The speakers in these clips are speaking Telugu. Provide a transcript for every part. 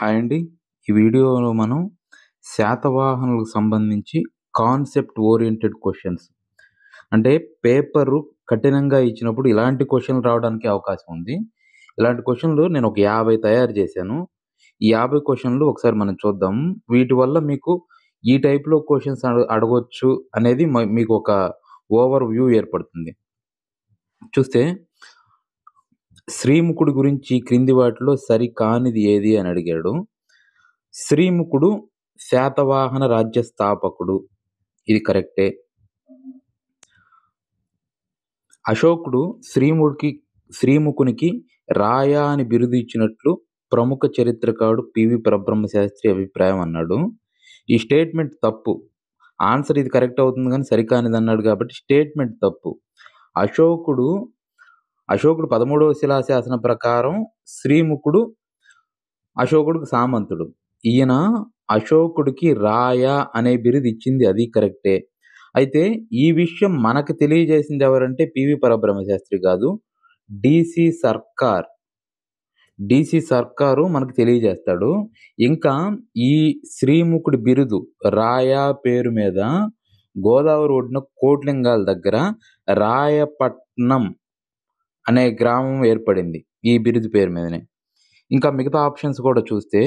హాయ్ అండి. ఈ వీడియోలో మనం శాతవాహనులకు సంబంధించి కాన్సెప్ట్ ఓరియెంటెడ్ క్వెషన్స్ అంటే పేపరు కఠినంగా ఇచ్చినప్పుడు ఇలాంటి క్వెషన్‌లు రావడానికి అవకాశం ఉంది. ఇలాంటి క్వెషన్‌లు నేను ఒక 50 తయారు చేశాను. ఈ 50 క్వెషన్‌లు ఒకసారి మనం చూద్దాం. వీటి వల్ల మీకు ఈ టైప్‌లో క్వెషన్స్ అడగొచ్చు అనేది మీకు ఒక ఓవర్ వ్యూ ఏర్పడుతుంది. చూస్తే శ్రీముఖుడి గురించి క్రింది వాటిలో సరికానిది ఏది అని అడిగాడు. శ్రీముఖుడు శాతవాహన రాజ్య స్థాపకుడు. ఇది కరెక్టే. అశోకుడు శ్రీముఖునికి రాయ అని బిరుదు ఇచ్చినట్లు ప్రముఖ చరిత్రకారుడు పివి పరబ్రహ్మ శాస్త్రి అభిప్రాయం అన్నాడు. ఈ స్టేట్మెంట్ తప్పు. ఆన్సర్ ఇది కరెక్ట్ అవుతుంది కానీ సరికానిది అన్నాడు కాబట్టి స్టేట్మెంట్ తప్పు. అశోకుడు 13వ శిలాశాసనం ప్రకారం శ్రీముఖుడు అశోకుడికి సామంతుడు. ఈయన అశోకుడికి రాయ అనే బిరుదు ఇచ్చింది అది కరెక్టే. అయితే ఈ విషయం మనకు తెలియజేసింది ఎవరంటే పివి పరబ్రహ్మ శాస్త్రి కాదు. డీసీ సర్కారు మనకు తెలియజేస్తాడు. ఇంకా ఈ శ్రీముఖుడి బిరుదు రాయ పేరు మీద గోదావరి ఒడ్డున కోట్లింగాల దగ్గర రాయపట్నం అనే గ్రామం ఏర్పడింది ఈ బిరుదు పేరు మీదనే. ఇంకా మిగతా ఆప్షన్స్ కూడా చూస్తే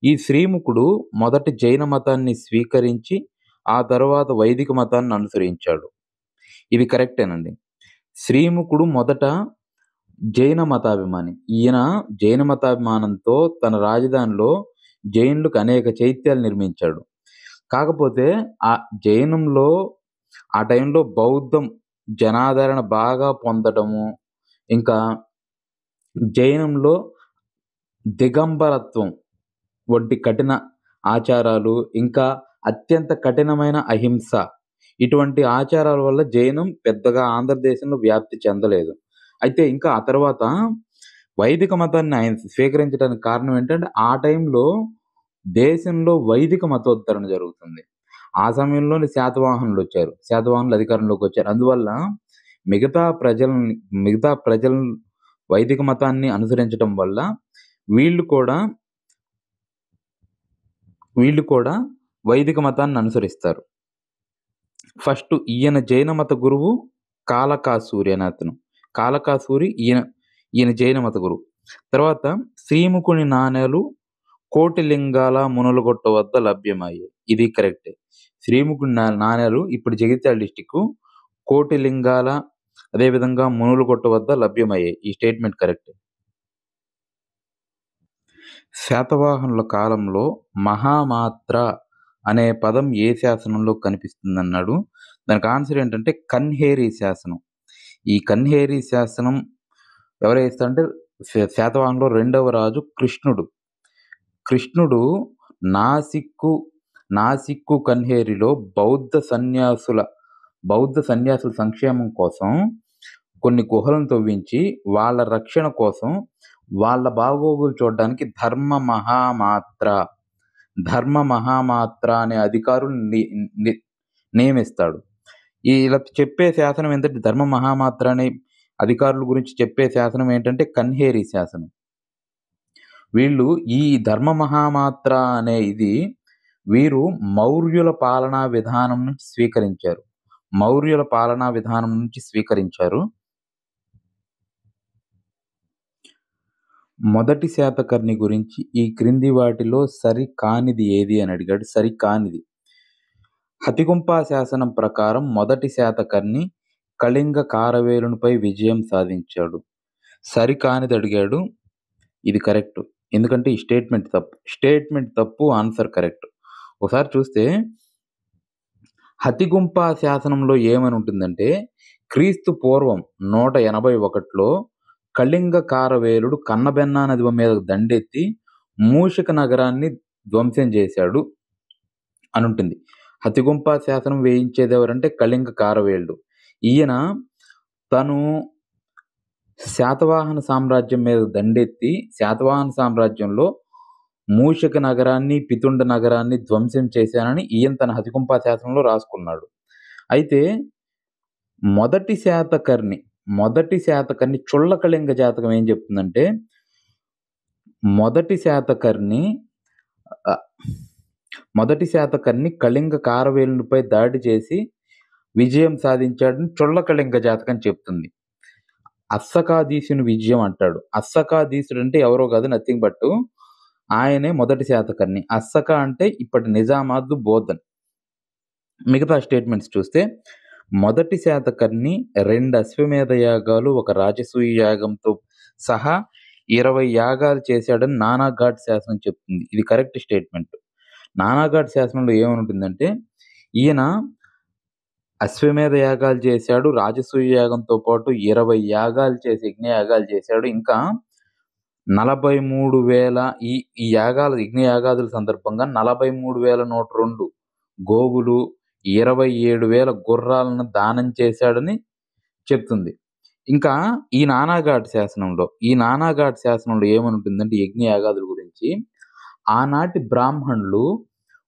ఈ శ్రీముఖుడు మొదట జైన మతాన్ని స్వీకరించి ఆ తర్వాత వైదిక మతాన్ని అనుసరించాడు. ఇది కరెక్టేనండి. శ్రీముఖుడు మొదట జైన మతాభిమాని. ఈయన జైన మతాభిమానంతో తన రాజధానిలో జైనులకు అనేక చైత్యాలు నిర్మించాడు. కాకపోతే ఆ జైనంలో ఆ టైంలో బౌద్ధం జనాదరణ బాగా పొందడము, ఇంకా జైనంలో దిగంబరత్వం వంటి కఠిన ఆచారాలు, ఇంకా అత్యంత కఠినమైన అహింస ఇటువంటి ఆచారాల వల్ల జైనం పెద్దగా ఆంధ్రదేశంలో వ్యాప్తి చెందలేదు. అయితే ఇంకా ఆ తర్వాత వైదిక మతాన్ని ఆయన స్వీకరించడానికి కారణం ఏంటంటే ఆ టైంలో దేశంలో వైదిక మతోద్ధరణ జరుగుతుంది. ఆ సమయంలోనే శాతవాహనులు వచ్చారు. శాతవాహనులు అధికారంలోకి వచ్చారు. అందువల్ల మిగతా ప్రజలు వైదిక మతాన్ని అనుసరించడం వల్ల వీళ్ళు కూడా వైదిక మతాన్ని అనుసరిస్తారు. ఫస్ట్ ఈయన జైన మత గురువు కాలకాసూరి అనే అతను. కాలకాసూరి ఈయన జైన మత గురువు. తర్వాత శ్రీముఖుని నాణేలు కోటిలింగాల మునులగుట్ట వద్ద లభ్యమయ్యాయి. ఇది కరెక్టే. శ్రీముఖుని నాణేలు ఇప్పుడు జగిత్యాల డిస్టిక్ కోటిలింగాల అదేవిధంగా మునులగుట్ట వద్ద లభ్యమయ్యాయి. ఈ స్టేట్మెంట్ కరెక్టే. శాతవాహనుల కాలంలో మహామాత్ర అనే పదం ఏ శాసనంలో కనిపిస్తుందన్నాడు. దానికి ఆన్సర్ ఏంటంటే కన్హేరి శాసనం. ఈ కన్హేరి శాసనం ఎవరు వేస్తారంటే శాతవాహనంలో 2వ రాజు కృష్ణుడు నాసిక్కు కన్హేరిలో బౌద్ధ సన్యాసుల సంక్షేమం కోసం కొన్ని గుహలను తవ్వించి వాళ్ళ రక్షణ కోసం వాళ్ళ బాగోగులు చూడడానికి ధర్మ మహామాత్ర అనే అధికారులు నియమిస్తాడు. ఇలా చెప్పే శాసనం ఏంటంటే ధర్మ మహామాత్ర అనే అధికారుల గురించి చెప్పే శాసనం ఏంటంటే కన్హేరి శాసనం. వీళ్ళు ఈ ధర్మ మహామాత్ర అనే వీరు మౌర్యుల పాలనా విధానం నుంచి స్వీకరించారు. మొదటి శాతకర్ణి గురించి ఈ క్రింది వాటిలో సరికానిది ఏది అని అడిగాడు. సరికానిది. హతిగుంపా శాసనం ప్రకారం మొదటి శాతకర్ణి కళింగ కారవేలునిపై విజయం సాధించాడు. సరికానిది అడిగాడు. ఇది కరెక్ట్. ఎందుకంటే ఈ స్టేట్మెంట్ తప్పు ఆన్సర్ కరెక్ట్. ఒకసారి చూస్తే హతిగుంపా శాసనంలో ఏమని ఉంటుందంటే క్రీస్తు పూర్వం 181లో కళింగ కారవేలుడు కన్నబెన్నా నది మీద దండెత్తి మూషిక నగరాన్ని ధ్వంసం చేశాడు అని ఉంటుంది. హతిగుంపా శాసనం వేయించేది ఎవరంటే కళింగ కారవేలుడు. ఈయన తను శాతవాహన సామ్రాజ్యం మీద దండెత్తి శాతవాహన సామ్రాజ్యంలో మూషిక నగరాన్ని, పితుండ నగరాన్ని ధ్వంసం చేశానని ఈయన తన హతిగుంపా శాసనంలో రాసుకున్నాడు. అయితే మొదటి శాతకర్ణి చుళ్ళకళింగ జాతకం ఏం చెప్తుందంటే మొదటి శాతకర్ణి ఆహ్, మొదటి శాతకర్ణి కళింగ కారవేలునిపై దాడి చేసి విజయం సాధించాడని చొల్లకళింగ జాతకం చెప్తుంది. అస్సకాదీసుని విజయం అంటాడు. అస్సకాదీసుడంటే ఎవరో కాదు, నథింగ్ బట్ ఆయనే మొదటి శాతకర్ణి. అస్సక అంటే ఇప్పటి నిజామాబాద్, బోధన్. మిగతా స్టేట్మెంట్స్ చూస్తే మొదటి శాతకర్ణి 2 అశ్వమేధ యాగాలు, 1 రాజసూయ యాగంతో సహా 20 యాగాలు చేశాడని నానాఘాట్ శాసనం చెప్తుంది. ఇది కరెక్ట్ స్టేట్మెంట్. నానాఘాట్ శాసనంలో ఏమనుంటుందంటే ఈయన అశ్వమేధ యాగాలు చేశాడు, రాజసూయ యాగంతో పాటు 20 యాగాలు చేసి యజ్ఞయాగాలు చేశాడు. ఇంకా 43,000 ఈ యజ్ఞయాగాదుల సందర్భంగా 43,102 గోవులు, 27,000 గుర్రాలను దానం చేశాడని చెప్తుంది. ఇంకా ఈ నానాఘాట్ శాసనంలో ఏమనుంటుందంటే యజ్ఞయాగాదుల గురించి ఆనాటి బ్రాహ్మణులు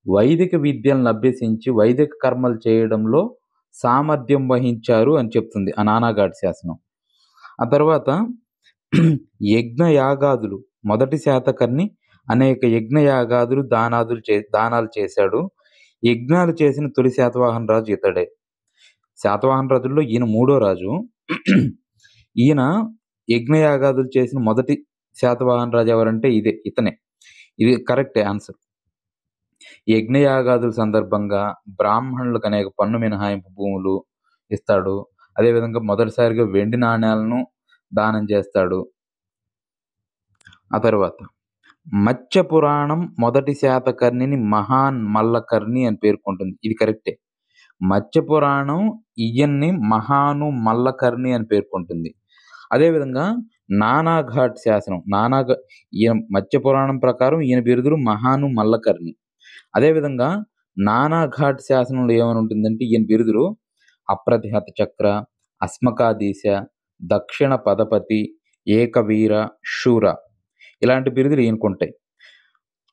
వైదిక విద్యలను అభ్యసించి వైదిక కర్మలు చేయడంలో సామర్థ్యం వహించారు అని చెప్తుంది ఆ నానాఘాట్ శాసనం. ఆ తర్వాత యజ్ఞయాగాదులు, మొదటి శాతకర్ణి అనేక యజ్ఞయాగాదులు, దానాలు చేశాడు. యజ్ఞాలు చేసిన తొలి శాతవాహన రాజు ఇతడే. శాతవాహన రాజుల్లో ఈయన 3వ రాజు. ఈయన యజ్ఞయాగాదులు చేసిన మొదటి శాతవాహన రాజు ఎవరంటే ఇతనే. ఇది కరెక్ట్ ఆన్సర్. యజ్ఞయాగాదుల సందర్భంగా బ్రాహ్మణులకు అనేక పన్ను మినహాయింపు భూములు ఇస్తాడు. అదేవిధంగా మొదటిసారిగా వెండి నాణేలను దానం చేస్తాడు. ఆ తర్వాత మత్స్య పురాణం మొదటి శాతకర్ణిని మహాన్ మల్లకర్ణి అని పేర్కొంటుంది. ఇది కరెక్టే. మత్స్య పురాణం ఈయన్ని మహాను మల్లకర్ణి అని పేర్కొంటుంది. అదేవిధంగా నానాఘాట్ శాసనం, ఈయన మత్స్య పురాణం ప్రకారం ఈయన బిరుదులు మహాను మల్లకర్ణి. అదేవిధంగా నానాఘాట్ శాసనంలో ఏమని ఉంటుందంటే ఈయన బిరుదులు అప్రతిహత చక్ర, అస్మకాదీశ, దక్షిణ పదపతి, ఏకవీర, శూర ఇలాంటి బిరుదులు ఈయనకుంటాయి.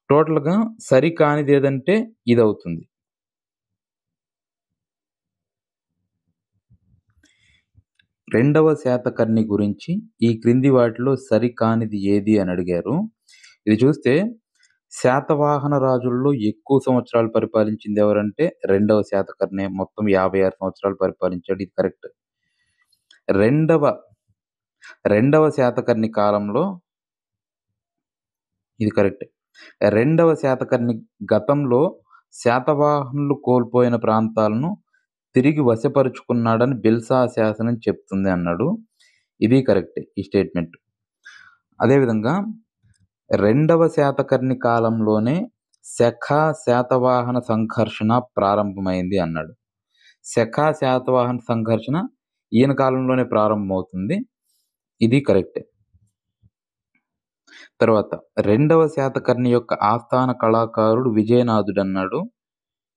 టోటల్‌గా సరికానిది ఏదంటే ఇదవుతుంది. రెండవ శాతకర్ణి గురించి ఈ క్రింది వాటిలో సరికానిది ఏది అని అడిగారు. ఇది చూస్తే శాతవాహన రాజుల్లో ఎక్కువ సంవత్సరాలు పరిపాలించింది ఎవరంటే రెండవ శాతకర్ణి. మొత్తం 56 సంవత్సరాలు పరిపాలించాడు. ఇది కరెక్ట్. రెండవ శాతకర్ణి కాలంలో ఇది కరెక్ట్. రెండవ శాతకర్ణి గతంలో శాతవాహనులు కోల్పోయిన ప్రాంతాలను తిరిగి వశపరుచుకున్నాడని బిల్సా శాసనం చెప్తుంది అన్నాడు. ఇది కరెక్ట్ ఈ స్టేట్మెంట్. అదేవిధంగా రెండవ శాతకర్ణి కాలంలోనే శకా శాతవాహన సంఘర్షణ ప్రారంభమైంది అన్నాడు. శకా శాతవాహన సంఘర్షణ ఈయన కాలంలోనే ప్రారంభమవుతుంది. ఇది కరెక్టే. తర్వాత రెండవ శాతకర్ణి యొక్క ఆస్థాన కళాకారుడు విజయనాథుడు అన్నాడు.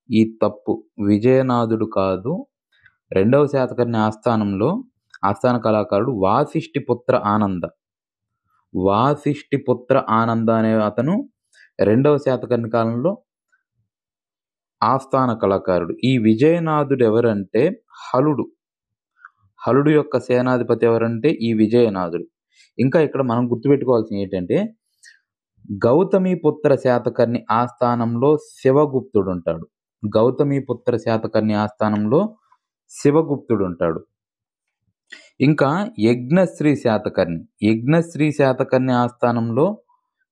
ఈ తప్పు. విజయనాథుడు కాదు. రెండవ శాతకర్ణి ఆస్థాన కళాకారుడు వాసిష్ఠిపుత్ర ఆనంద అనే అతను రెండవ శాతకర్ణి కాలంలో ఆస్థాన కళాకారుడు. ఈ విజయనాథుడు ఎవరంటే హలుడు యొక్క సేనాధిపతి ఎవరంటే ఈ విజయనాథుడు. ఇంకా ఇక్కడ మనం గుర్తుపెట్టుకోవాల్సింది ఏంటంటే గౌతమిపుత్ర శాతకర్ణి ఆస్థానంలో శివగుప్తుడు ఉంటాడు. గౌతమిపుత్ర శాతకర్ణి ఆస్థానంలో శివగుప్తుడు ఉంటాడు. ఇంకా యజ్ఞశ్రీ శాతకర్ణి ఆస్థానంలో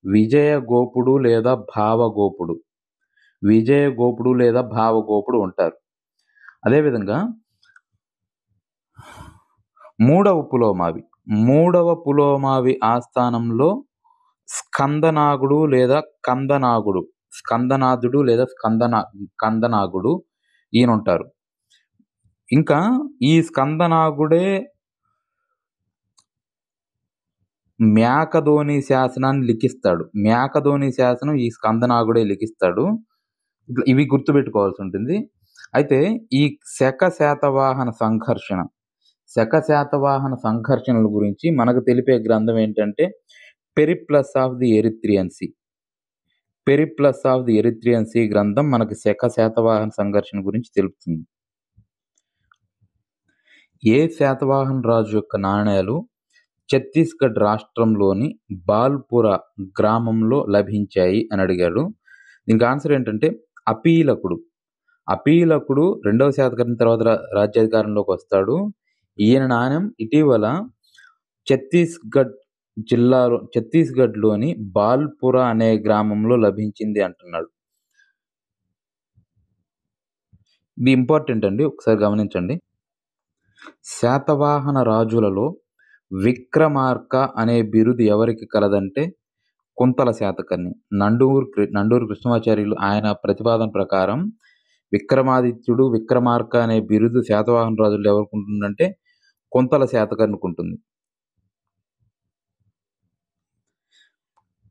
విజయగోపుడు లేదా భావగోపుడు ఉంటారు. అదేవిధంగా మూడవ పులోమావి ఆస్థానంలో స్కందనాథుడు లేదా కందనాగుడు ఈయన ఉంటారు. ఇంకా ఈ స్కందనాగుడే మ్యాకధోని శాసనాన్ని లిఖిస్తాడు. మ్యాకధోని శాసనం ఈ స్కందనాగుడే లిఖిస్తాడు. ఇవి గుర్తుపెట్టుకోవాల్సి ఉంటుంది. అయితే ఈ శక శాతవాహన సంఘర్షణల గురించి మనకు తెలిపే గ్రంథం ఏంటంటే Periplus of the Erythraean Sea గ్రంథం మనకు శక శాతవాహన సంఘర్షణ గురించి తెలుపుతుంది. ఏ శాతవాహన రాజు యొక్క నాణేలు ఛత్తీస్గఢ్ రాష్ట్రంలోని బాల్పురా గ్రామంలో లభించాయి అని అడిగాడు. దీనికి ఆన్సర్ ఏంటంటే అపీలకుడు. అపీలకుడు 2వ శాతకర్ణి తర్వాత రాజ్యాధికారంలోకి వస్తాడు. ఈయన నాణెం ఇటీవల ఛత్తీస్‌గఢ్‌లోని బాల్‌పురా అనే గ్రామంలో లభించింది అంటున్నాడు. ఇది ఇంపార్టెంట్ అండి. ఒకసారి గమనించండి. శాతవాహన రాజులలో విక్రమార్క అనే బిరుదు ఎవరికి కలదంటే కుంతల శాతకర్ణి. నండూరు కృష్ణమాచార్యులు ఆయన ప్రతిపాదన ప్రకారం విక్రమాదిత్యుడు, విక్రమార్క అనే బిరుదు శాతవాహన రాజుల్లో ఎవరికుంటుందంటే కుంతల శాతకర్ణికుంటుంది.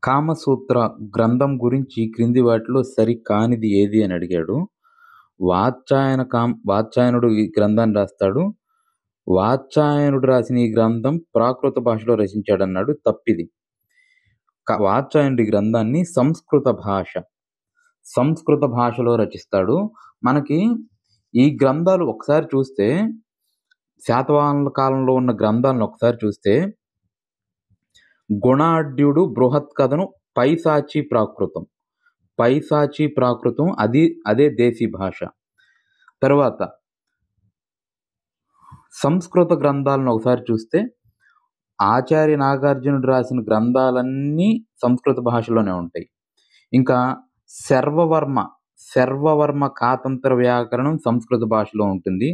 కామసూత్ర గ్రంథం గురించి క్రింది వాటిలో సరికానిది ఏది అని అడిగాడు. వాత్సాయనుడు ఈ గ్రంథాన్ని రాస్తాడు. వాత్సాయనుడు రాసిన ఈ గ్రంథం ప్రాకృత భాషలో రచించాడన్నాడు. తప్పిది. వాత్సాయనుడి గ్రంథాన్ని సంస్కృత భాషలో రచిస్తాడు. మనకి ఈ గ్రంథాలు ఒకసారి చూస్తే, శాతవాహనుల కాలంలో ఉన్న గ్రంథాలను ఒకసారి చూస్తే, గుణాఢ్యుడు బృహత్ కథను పైశాచీ ప్రాకృతం అదే దేశీ భాష. తర్వాత సంస్కృత గ్రంథాలను ఒకసారి చూస్తే ఆచార్య నాగార్జునుడు రాసిన గ్రంథాలన్నీ సంస్కృత భాషలోనే ఉంటాయి. ఇంకా శర్వవర్మ కాతంత్ర వ్యాకరణం సంస్కృత భాషలో ఉంటుంది.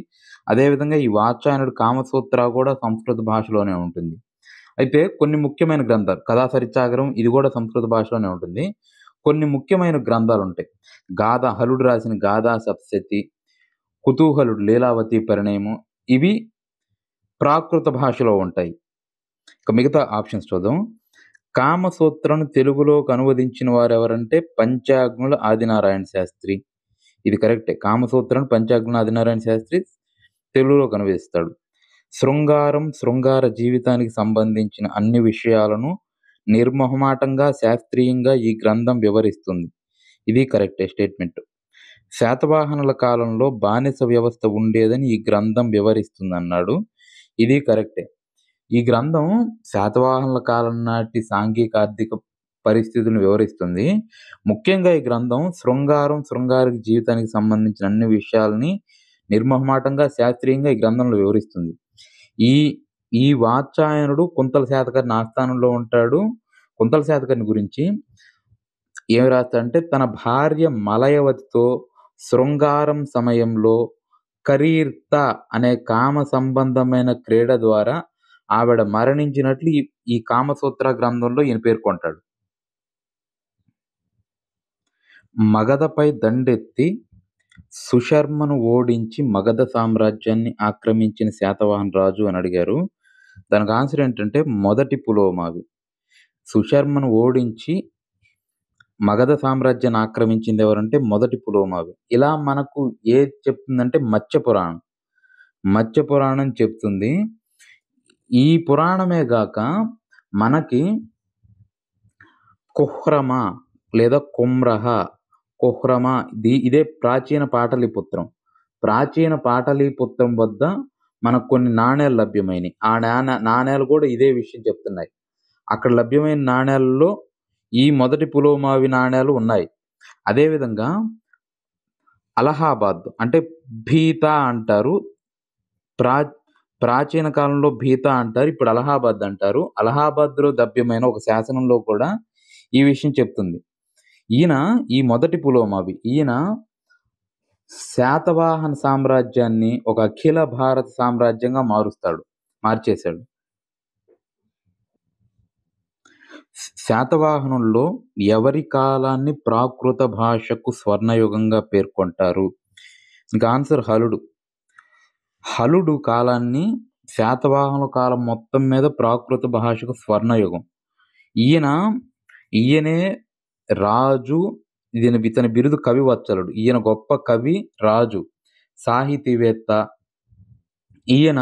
అదేవిధంగా ఈ వాత్సాయనుడు కామసూత్ర కూడా సంస్కృత భాషలోనే ఉంటుంది. అయితే కొన్ని ముఖ్యమైన గ్రంథాలు, కథాసరిత్సాగరం ఇది కూడా సంస్కృత భాషలోనే ఉంటుంది. కొన్ని ముఖ్యమైన గ్రంథాలు ఉంటాయి. హలుడు రాసిన గాథా సప్తశతి, కుతూహలుడు లీలావతి పరిణయము, ఇవి ప్రాకృత భాషలో ఉంటాయి. ఇక మిగతా ఆప్షన్స్ చూద్దాం. కామసూత్రను తెలుగులోకి అనువదించిన వారు ఎవరంటే పంచాగ్నుల ఆదినారాయణ శాస్త్రి. ఇది కరెక్టే. కామసూత్రను పంచాగ్నుల ఆదినారాయణ శాస్త్రి తెలుగులోకి అనువదిస్తాడు. శృంగార జీవితానికి సంబంధించిన అన్ని విషయాలను నిర్మొహమాటంగా శాస్త్రీయంగా ఈ గ్రంథం వివరిస్తుంది. ఇది కరెక్టే స్టేట్మెంట్. శాతవాహనుల కాలంలో బానిస వ్యవస్థ ఉండేదని ఈ గ్రంథం వివరిస్తుంది అన్నాడు. ఇది కరెక్టే. ఈ గ్రంథం శాతవాహనుల కాలం నాటి సాంఘిక ఆర్థిక పరిస్థితులను వివరిస్తుంది. ముఖ్యంగా ఈ గ్రంథం శృంగార జీవితానికి సంబంధించిన అన్ని విషయాలని నిర్మొహమాటంగా శాస్త్రీయంగా ఈ గ్రంథంలో వివరిస్తుంది. ఈ వాత్సాయనుడు కుంతల శాతకర్ణి ఆస్థానంలో ఉంటాడు. కుంతల శాతకర్ణి గురించి ఏమి రాస్తాడంటే, తన భార్య మలయవతితో శృంగారం సమయంలో కరీర్త అనే కామ సంబంధమైన క్రీడ ద్వారా ఆవిడ మరణించినట్లు ఈ కామసూత్ర గ్రంథంలో ఈయన పేర్కొంటాడు. మగధపై దండెత్తి సుశర్మను ఓడించి మగధ సామ్రాజ్యాన్ని ఆక్రమించిన శాతవాహన రాజు అని అడిగారు. దానికి ఆన్సర్ ఏంటంటే మొదటి పులోమావి. సుశర్మను ఓడించి మగధ సామ్రాజ్యాన్ని ఆక్రమించింది ఎవరంటే మొదటి పులోమావి. ఇలా మనకు ఏది చెప్తుందంటే మత్స్య పురాణం చెప్తుంది. ఈ పురాణమే గాక మనకి కుహ్రమ లేదా కుహ్రమ ఇదే ప్రాచీన పాటలీపుత్రం వద్ద మనకు కొన్ని నాణేలు లభ్యమైనవి. ఆ నాణేలు కూడా ఇదే విషయం చెప్తున్నాయి. అక్కడ లభ్యమైన నాణేలలో ఈ మొదటి పులోమావి నాణేలు ఉన్నాయి. అదేవిధంగా అలహాబాద్ అంటే భీత అంటారు. ప్రాచీన కాలంలో భీత అంటారు, ఇప్పుడు అలహాబాద్ అంటారు. అలహాబాద్లో లభ్యమైన ఒక శాసనంలో కూడా ఈ విషయం చెప్తుంది. ఈ మొదటి పులోమావి ఈయన శాతవాహన సామ్రాజ్యాన్ని ఒక అఖిల భారత సామ్రాజ్యంగా మార్చేశాడు. శాతవాహనుల్లో ఎవరి కాలాన్ని ప్రాకృత భాషకు స్వర్ణయుగంగా పేర్కొంటారు? ఇంకా ఆన్సర్ హలుడు కాలాన్ని శాతవాహనుల కాలం మొత్తం మీద ప్రాకృత భాషకు స్వర్ణయుగం. ఈయనే రాజు. ఇతని బిరుదు కవివత్సలుడు. ఈయన గొప్ప కవి, రాజు, సాహితీవేత్త. ఈయన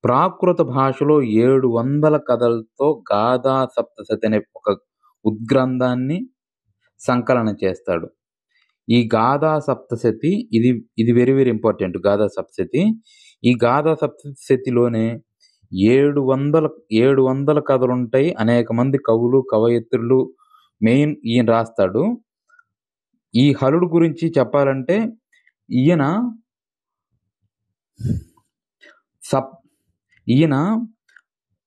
ప్రాకృత భాషలో 700 కథలతో గాథా సప్తశతి అనే ఒక ఉద్గ్రంథాన్ని సంకలనం చేస్తాడు. ఈ గాథా సప్తశతి ఇది very very important. Gatha Saptashati. ఈ గాథా సప్తశతిలోనే 700 కథలు ఉంటాయి. అనేక మంది కవులు, కవయిత్రులు మెయిన్ ఈయన రాస్తాడు. ఈ హలుడు గురించి చెప్పాలంటే ఈయన సప్ ఈయన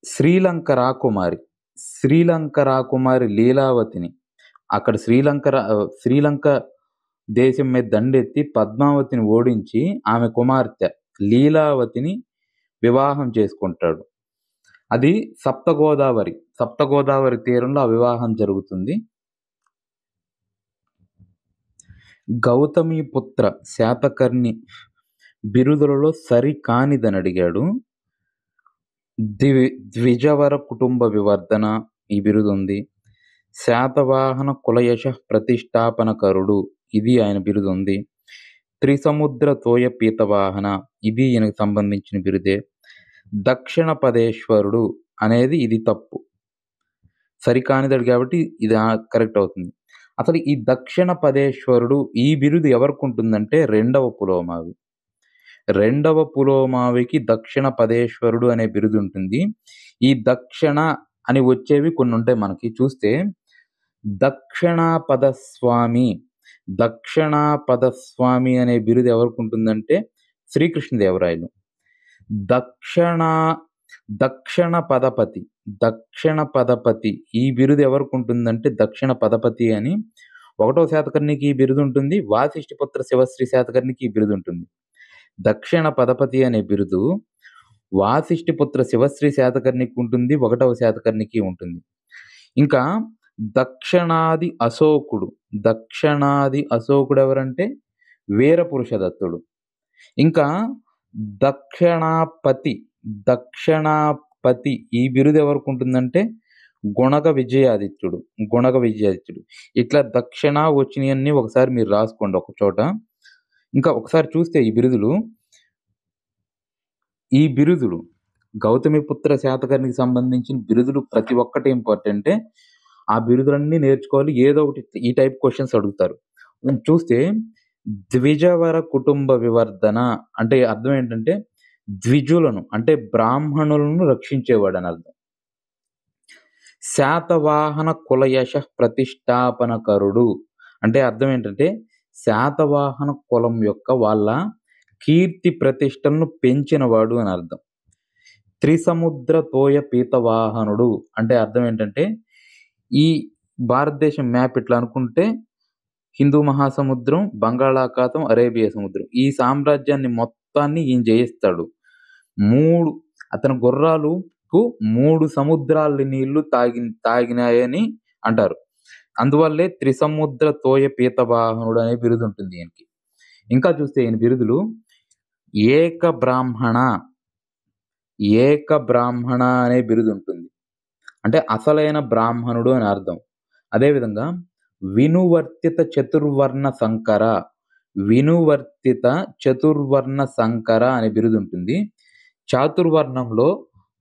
శ్రీలంక రాకుమారి. శ్రీలంక రాకుమారి లీలావతిని అక్కడ శ్రీలంక దేశం మీద దండెత్తి పద్మావతిని ఓడించి ఆమె కుమార్తె లీలావతిని వివాహం చేసుకుంటాడు. అది సప్తగోదావరి తీరంలో ఆ వివాహం జరుగుతుంది. గౌతమీపుత్ర శాతకర్ణి బిరుదులలో సరికానిదని అడిగాడు. ద్విజవర కుటుంబ వివర్ధన ఈ బిరుదు ఉంది. శాతవాహన కులయశ ప్రతిష్టాపనకరుడు ఇది ఆయన బిరుదు ఉంది. త్రిసముద్ర తోయ పీతవాహన ఇది ఈయనకు సంబంధించిన బిరుదే. దక్షిణ పదేశ్వరుడు అనేది ఇది తప్పు, సరికానిదడు కాబట్టి ఇది కరెక్ట్ అవుతుంది. అసలు ఈ దక్షిణ పదేశ్వరుడు ఈ బిరుదు ఎవరికి ఉంటుందంటే రెండవ పులోమావికి దక్షిణ పదేశ్వరుడు అనే బిరుదు ఉంటుంది. ఈ దక్షిణ అని వచ్చేవి కొన్ని ఉంటాయి మనకి చూస్తే. దక్షిణాపదస్వామి అనే బిరుదు ఎవరికి ఉంటుందంటే శ్రీకృష్ణదేవరాయలు. దక్షిణ పదపతి ఈ బిరుదు ఎవరికి ఉంటుందంటే దక్షిణ పదపతి అని 1వ శాతకర్ణికి ఈ బిరుదు ఉంటుంది. వాసిష్ఠిపుత్ర శివశ్రీ శాతకర్ణికి ఈ బిరుదు ఉంటుంది. దక్షిణ పదపతి అనే బిరుదు వాసిష్ఠిపుత్ర శివశ్రీ శాతకర్ణికి ఉంటుంది, 1వ శాతకర్ణికి ఉంటుంది. ఇంకా దక్షిణాది అశోకుడు ఎవరంటే వీరపురుషదత్తుడు. ఇంకా దక్షిణాపతి ఈ బిరుదు ఎవరికి ఉంటుందంటే గుణగ విజయాదిత్యుడు. ఇట్లా దక్షిణ వచ్చినవన్నీ ఒకసారి మీరు రాసుకోండి ఒక చోట. ఇంకా ఒకసారి చూస్తే ఈ బిరుదులు గౌతమిపుత్ర శాతకర్ణికి సంబంధించిన బిరుదులు ప్రతి ఒక్కటి ఇంపార్టెంటే. ఆ బిరుదులన్నీ నేర్చుకోవాలి. ఏదో ఒకటి ఈ టైప్ క్వశ్చన్స్ అడుగుతారు. చూస్తే ద్విజవర కుటుంబ వివర్ధన అంటే అర్థం ఏంటంటే ద్విజులను అంటే బ్రాహ్మణులను రక్షించేవాడు అని అర్థం. శాతవాహన కులయశ ప్రతిష్టాపనకరుడు అంటే అర్థం ఏంటంటే శాతవాహన కులం యొక్క వాళ్ళ కీర్తి ప్రతిష్టలను పెంచినవాడు అని అర్థం. త్రిసముద్ర తోయ పీతవాహనుడు అంటే అర్థం ఏంటంటే ఈ భారతదేశం మ్యాప్ ఇట్లా అనుకుంటే హిందూ మహాసముద్రం, బంగాళాఖాతం, అరేబియా సముద్రం ఈ సామ్రాజ్యాన్ని మొత్తాన్ని ఈయన జయిస్తాడు. అతని గుర్రాలకు 3 సముద్రాల నీళ్లు తాగినాయని అంటారు. అందువల్లే త్రిసముద్ర తోయ పీతవాహనుడు అనే బిరుదు ఉంటుంది ఈయనకి. ఇంకా చూస్తే ఈయన బిరుదులు ఏక బ్రాహ్మణ అనే బిరుదు ఉంటుంది. అంటే అసలైన బ్రాహ్మణుడు అని అర్థం. అదేవిధంగా వినువర్తిత చతుర్వర్ణ సంకర అనే బిరుదు ఉంటుంది. చాతుర్వర్ణంలో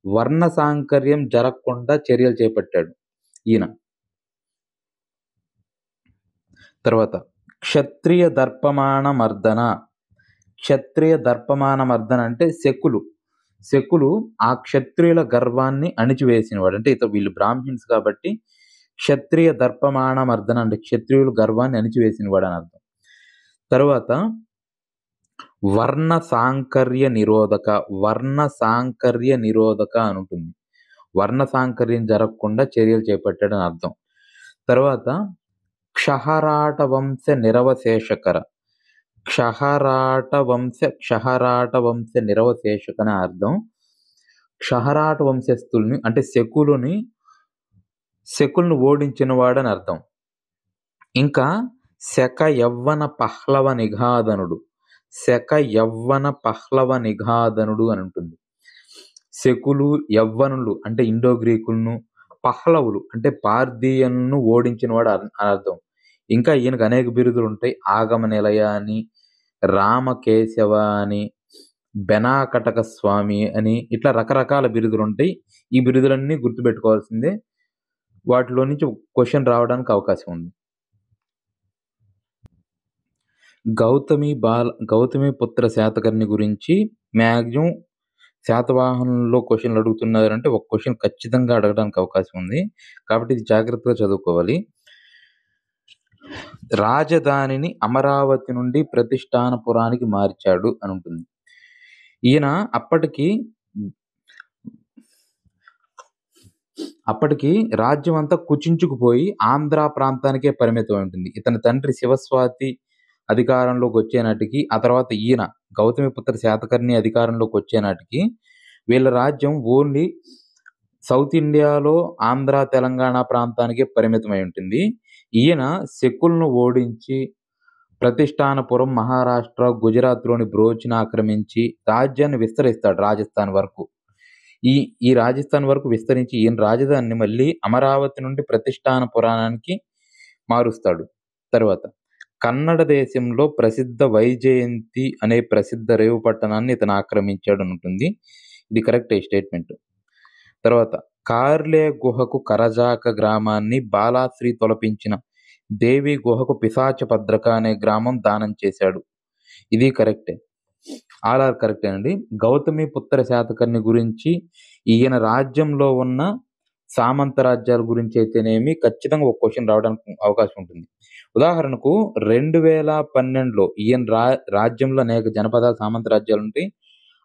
వర్ణ సాంకర్యం జరగకుండా చర్యలు చేపట్టాడు ఈయన. తర్వాత క్షత్రియ దర్పమాన మర్దన అంటే శకులు ఆ క్షత్రియుల గర్వాన్ని అణిచివేసినవాడు. అంటే వీళ్ళు బ్రాహ్మణ్స్ కాబట్టి క్షత్రియ దర్పమాన మర్దన అంటే క్షత్రియుల గర్వాన్ని అణిచివేసినవాడు అని అర్థం. తర్వాత వర్ణ సాంకర్య నిరోధక అని ఉంటుంది. వర్ణ సాంకర్యం జరగకుండా చర్యలు చేపట్టాడని అర్థం. తర్వాత క్షహరాట వంశ నిరవశేషకర అని అర్థం. క్షహరాట వంశస్థుల్ని అంటే శకులను ఓడించిన వాడని అర్థం. ఇంకా శక యవ్వన పహ్లవ నిఘాదనుడు అని ఉంటుంది. శకులు యవ్వనులు అంటే ఇండో గ్రీకులను, పహ్లవులు అంటే పార్థియన్ను ఓడించిన వాడు అని అర్థం. ఇంకా ఈయనకు అనేక బిరుదులు ఉంటాయి. ఆగమ నిలయ అని, రామకేశవ అని, బెనాకటక స్వామి అని ఇట్లా రకరకాల బిరుదులు ఉంటాయి. ఈ బిరుదులన్నీ గుర్తుపెట్టుకోవాల్సిందే. వాటిలో నుంచి క్వశ్చన్ రావడానికి అవకాశం ఉంది. గౌతమిపుత్ర శాతకర్ణి గురించి మ్యాక్సిమం శాతవాహనంలో క్వశ్చన్లు అడుగుతున్నారంటే ఒక క్వశ్చన్ ఖచ్చితంగా అడగడానికి అవకాశం ఉంది. కాబట్టి ఇది జాగ్రత్తగా చదువుకోవాలి. రాజధానిని అమరావతి నుండి ప్రతిష్టానపురానికి మార్చాడు అని ఉంటుంది. ఈయన అప్పటికి అప్పటికి రాజ్యం అంతా కుచించుకుపోయి ఆంధ్ర ప్రాంతానికే పరిమితం ఉంటుంది. ఇతని తండ్రి శివస్వాతి అధికారంలోకి వచ్చే నాటికి, ఆ తర్వాత ఈయన గౌతమిపుత్ర శాతకర్ణి అధికారంలోకి వచ్చే నాటికి వీళ్ళ రాజ్యం ఓన్లీ సౌత్ ఇండియాలో ఆంధ్ర, తెలంగాణ ప్రాంతానికే పరిమితమై ఉంటుంది. ఈయన శకులను ఓడించి ప్రతిష్టానపురం, మహారాష్ట్ర, గుజరాత్‌లోని బ్రోచ్‌ని ఆక్రమించి రాజ్యాన్ని విస్తరిస్తాడు రాజస్థాన్ వరకు. ఈ ఈ రాజస్థాన్ వరకు విస్తరించి ఈయన రాజధానిని మళ్ళీ అమరావతి నుండి ప్రతిష్టానపురానికి మారుస్తాడు. తర్వాత కన్నడ దేశంలో ప్రసిద్ధ వైజయంతి అనే ప్రసిద్ధ రేవు పట్టణాన్ని ఇతను ఆక్రమించాడు అని ఉంటుంది. ఇది కరెక్టే స్టేట్మెంట్. తర్వాత కార్లే గుహకు కరజాక గ్రామాన్ని బాలాశ్రీ తొలపించిన దేవి గుహకు పిశాచ భద్రక అనే గ్రామం దానం చేశాడు. ఇది కరెక్టే. ఆల్ ఆర్ కరెక్టే అండి. గౌతమిపుత్ర శాతకర్ణి గురించి, ఈయన రాజ్యంలో ఉన్న సామంత రాజ్యాల గురించి అయితేనేమి ఖచ్చితంగా ఒక క్వెషన్ రావడానికి అవకాశం ఉంటుంది. ఉదాహరణకు 2012లో ఈయన రాజ్యంలో అనేక జనపద సామంత రాజ్యాలుంటాయి.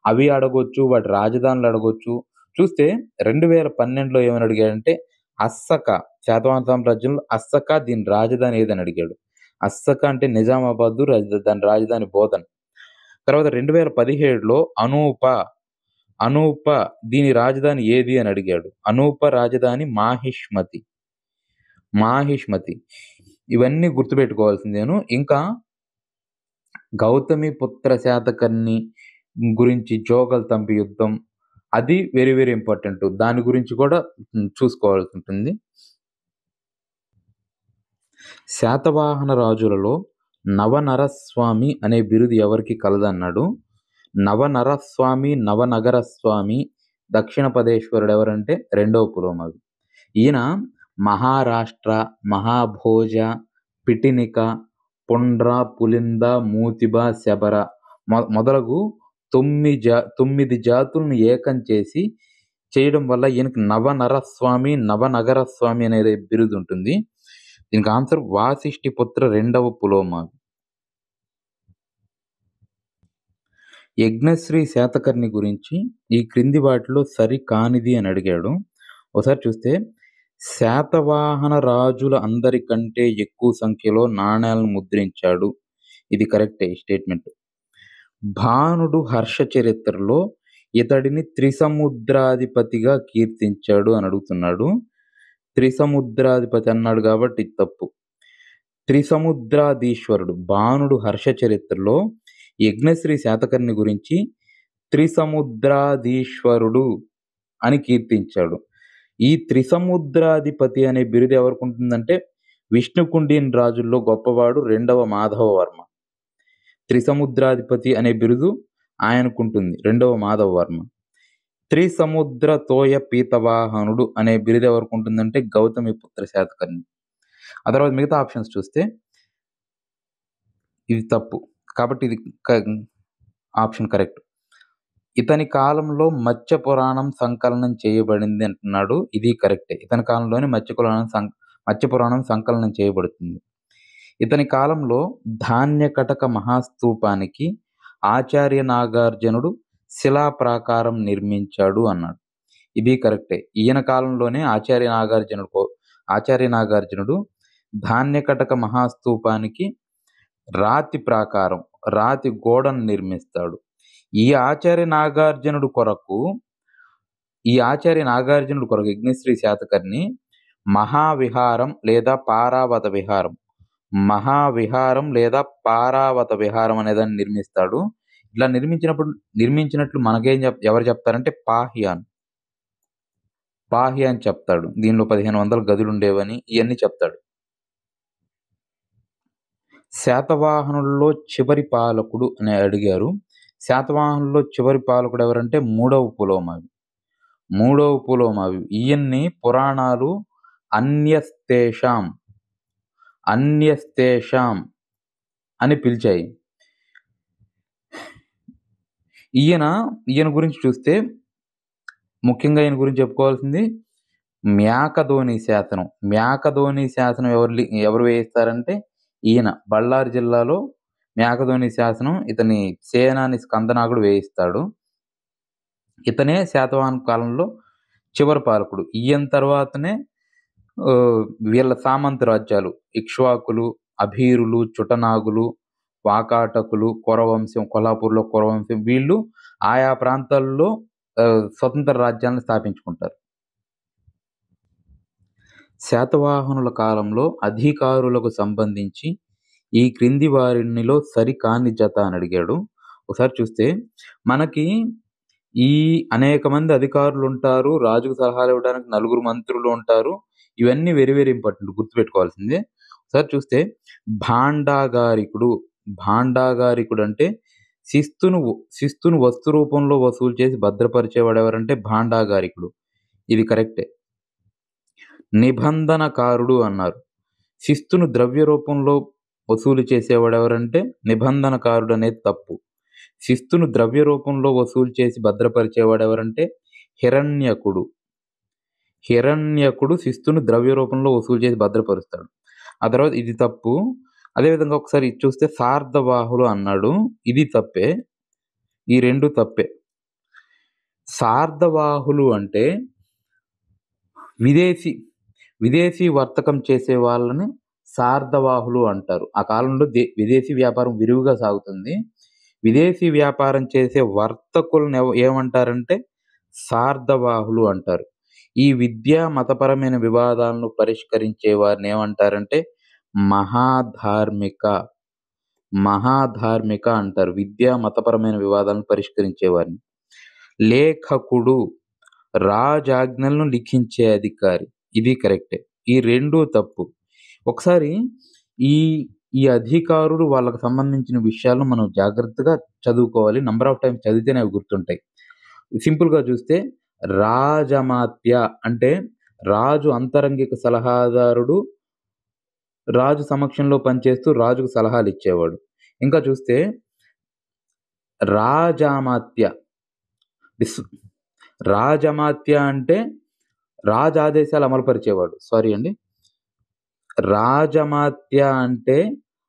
అవి అడగొచ్చు, వాటి రాజధానులు అడగొచ్చు. చూస్తే 2012లో ఏమని అడిగాడంటే అస్సక, శాతవాహన సామ్రాజ్యంలో అస్సక దీని రాజధాని ఏదని అడిగాడు. అస్సక అంటే నిజామాబాదు, దాని రాజధాని బోధన్. తర్వాత 2017లో అనూప దీని రాజధాని ఏది అని అడిగాడు. అనూప రాజధాని మాహిష్మతి. ఇవన్నీ గుర్తుపెట్టుకోవాల్సిందేను. ఇంకా గౌతమిపుత్ర శాతకర్ణి గురించి జోగల్ తంపి యుద్ధం అది వెరీ వెరీ ఇంపార్టెంట్. దాని గురించి కూడా చూసుకోవాల్సి ఉంటుంది. శాతవాహన రాజులలో నవనరస్వామి అనే బిరుదు ఎవరికి కలదన్నాడు. నవనరస్వామి, నవనగరస్వామి, దక్షిణపదేశ్వరుడు ఎవరంటే రెండవ పులోమావి. ఈయన మహారాష్ట్ర, మహాభోజ, పిటినిక, పుండ్ర, పులింద, మూతిబ, శబర మొదలగు 9 జాతులను ఏకం చేసి చేయడం వల్ల ఈయనకి నవనరస్వామి, నవనగరస్వామి అనే బిరుదు ఉంటుంది. దీనికి ఆన్సర్ వాసిష్ఠిపుత్ర రెండవ పులోమావి. యజ్ఞశ్రీ శాతకర్ణి గురించి ఈ క్రింది వాటిలో సరికానిది అని అడిగాడు. ఒకసారి చూస్తే శాతవాహన రాజుల అందరికంటే ఎక్కువ సంఖ్యలో నాణేలను ముద్రించాడు. ఇది కరెక్టే స్టేట్మెంట్. భానుడు హర్ష చరిత్రలో ఇతడిని త్రిసముద్రాధిపతిగా కీర్తించాడు అని అడుగుతున్నాడు. త్రిసముద్రాధిపతి అన్నాడు కాబట్టి తప్పు. త్రిసముద్రాధీశ్వరుడు భానుడు హర్ష చరిత్రలో యజ్ఞశ్రీ శాతకర్ణి గురించి త్రిసముద్రాధీశ్వరుడు అని కీర్తించాడు. ఈ త్రిసముద్రాధిపతి అనే బిరుదు ఎవరికి ఉంటుందంటే విష్ణుకుండిన్ రాజుల్లో గొప్పవాడు రెండవ మాధవవర్మ. త్రిసముద్రాధిపతి అనే బిరుదు ఆయనకుంటుంది, రెండవ మాధవవర్మ. త్రిసముద్ర తోయ పీతవాహనుడు అనే బిరుదు ఎవరికి ఉంటుందంటే గౌతమిపుత్ర శాతకర్ణి. ఆ తర్వాత మిగతా ఆప్షన్స్ చూస్తే ఇది తప్పు కాబట్టి ఇది ఆప్షన్ కరెక్ట్. ఇతని కాలంలో మత్స్య పురాణం సంకలనం చేయబడింది అంటున్నాడు. ఇది కరెక్టే. ఇతని కాలంలోనే మత్స్య పురాణం సంకలనం చేయబడుతుంది. ఇతని కాలంలో ధాన్యకటక మహాస్తూపానికి ఆచార్య నాగార్జునుడు శిలా ప్రాకారం నిర్మించాడు అన్నాడు. ఇది కరెక్టే. ఈయన కాలంలోనే ఆచార్య నాగార్జునుడు ధాన్యకటక మహాస్తూపానికి రాతి ప్రాకారం, రాతి గోడను నిర్మిస్తాడు. ఈ ఆచార్య నాగార్జునుడు కొరకు యజ్ఞశ్రీ శాతకర్ణి మహావిహారం లేదా పారావత విహారం అనేదాన్ని నిర్మిస్తాడు. ఇట్లా నిర్మించినట్లు ఎవరు చెప్తారంటే పాహ్యాన్ చెప్తాడు. దీనిలో 1500 గదులు ఉండేవని ఇవన్నీ చెప్తాడు. శాతవాహనుల్లో చివరి పాలకుడు అని అడిగారు. శాతవాహనుల్లో చివరి పాలకుడు ఎవరంటే మూడవ పులోమావి. ఈయన్ని పురాణాలు అన్యస్తేషాం అని పిలిచాయి. ఈయన గురించి చూస్తే ముఖ్యంగా ఈయన గురించి చెప్పుకోవాల్సింది మ్యాకధోని శాసనం. ఎవరు వేయిస్తారంటే ఈయన బళ్ళారి జిల్లాలో మేకధోని శాసనం ఇతని సేనాని స్కందనాగుడు వేయిస్తాడు. ఇతనే శాతవాహన కాలంలో చివరి పాలకుడు. ఈయన తర్వాతనే వీళ్ళ సామంత రాజ్యాలు ఇక్ష్వాకులు, అభీరులు, చుటనాగులు, వాకాటకులు, కొరవంశం, కొల్హాపూర్‌లో కొరవంశం వీళ్ళు ఆయా ప్రాంతాల్లో స్వతంత్ర రాజ్యాలను స్థాపించుకుంటారు. శాతవాహనుల కాలంలో అధికారులకు సంబంధించి ఈ క్రింది వారినిలో సరికాని జత అని అడిగాడు. ఒకసారి చూస్తే మనకి ఈ అనేక మంది అధికారులుంటారు. రాజుకు సలహాలివ్వడానికి నలుగురు మంత్రులు ఉంటారు. ఇవన్నీ వెరీ వెరీ ఇంపార్టెంట్ గుర్తుపెట్టుకోవాల్సిందే. ఒకసారి చూస్తే భాండాగారికుడంటే శిస్తును వస్తు రూపంలో వసూలు చేసి భద్రపరిచేవాడెవరంటే భాండాగారికుడు. ఇది కరెక్టే. నిబంధనకారుడు అన్నారు. శిస్తును ద్రవ్య రూపంలో వసూలు చేసేవాడెవరంటే నిబంధనకారుడు అనేది తప్పు. శిస్తును ద్రవ్య రూపంలో వసూలు చేసి భద్రపరిచేవాడెవరంటే హిరణ్యకుడు. హిరణ్యకుడు శిస్తును ద్రవ్య రూపంలో వసూలు చేసి భద్రపరుస్తాడు. ఆ తర్వాత ఇది తప్పు. అదేవిధంగా ఒకసారి ఇది చూస్తే సార్ధబాహులు అన్నాడు. ఇది తప్పే. ఈ 2 తప్పే. సార్ధబాహులు అంటే విదేశీ వర్తకం చేసే వాళ్ళని సార్ధబాహులు అంటారు. ఆ కాలంలో విదేశీ వ్యాపారం విరివిగా సాగుతుంది. విదేశీ వ్యాపారం చేసే వర్తకులను ఏమంటారంటే సార్ధబాహులు అంటారు. ఈ విద్యా మతపరమైన వివాదాలను పరిష్కరించే వారిని ఏమంటారంటే మహాధార్మిక అంటారు. విద్యా మతపరమైన వివాదాలను పరిష్కరించే వారిని. లేఖకుడు రాజాజ్ఞలను లిఖించే అధికారి. ఇది కరెక్టే. ఈ 2 తప్పు. ఒకసారి ఈ అధికారులు వాళ్ళకి సంబంధించిన విషయాలను మనం జాగ్రత్తగా చదువుకోవాలి. నంబర్ ఆఫ్ టైమ్స్ చదివితేనే అవి గుర్తుంటాయి. సింపుల్‌గా చూస్తే రాజమాత్య అంటే రాజు అంతరంగిక సలహాదారుడు. రాజు సమక్షంలో పనిచేస్తూ రాజుకు సలహాలిచ్చేవాడు. ఇంకా చూస్తే రాజమాత్య అంటే రాజు ఆదేశాలు అమలుపరిచేవాడు. సారీ అండి. రాజమాత్య అంటే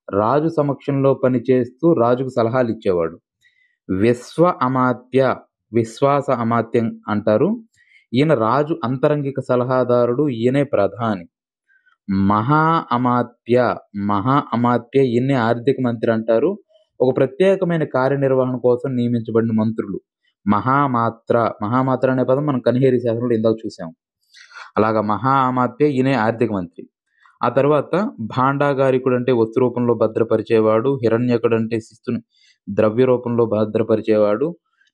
రాజు సమక్షంలో పనిచేస్తూ రాజుకు సలహాలిచ్చేవాడు. విశ్వాస అమాత్యం అంటారు. ఈయన రాజు అంతరంగిక సలహాదారుడు. ఈయనే ప్రధాని. మహా అమాత్య ఈయన్నే ఆర్థిక మంత్రి అంటారు. ఒక ప్రత్యేకమైన కార్యనిర్వహణ కోసం నియమించబడిన మంత్రులు. మహామాత్ర అనే పదం మనం కనిహేరి శాసనంలో ఇందాక చూసాం. అలాగా మహా అమాత్య ఈయనే ఆర్థిక మంత్రి. ఆ తర్వాత భాండాగారికుడు అంటే వస్తు రూపంలో భద్రపరిచేవాడు. హిరణ్యకుడు అంటే శిస్తుని ద్రవ్య రూపంలో భద్రపరిచేవాడు.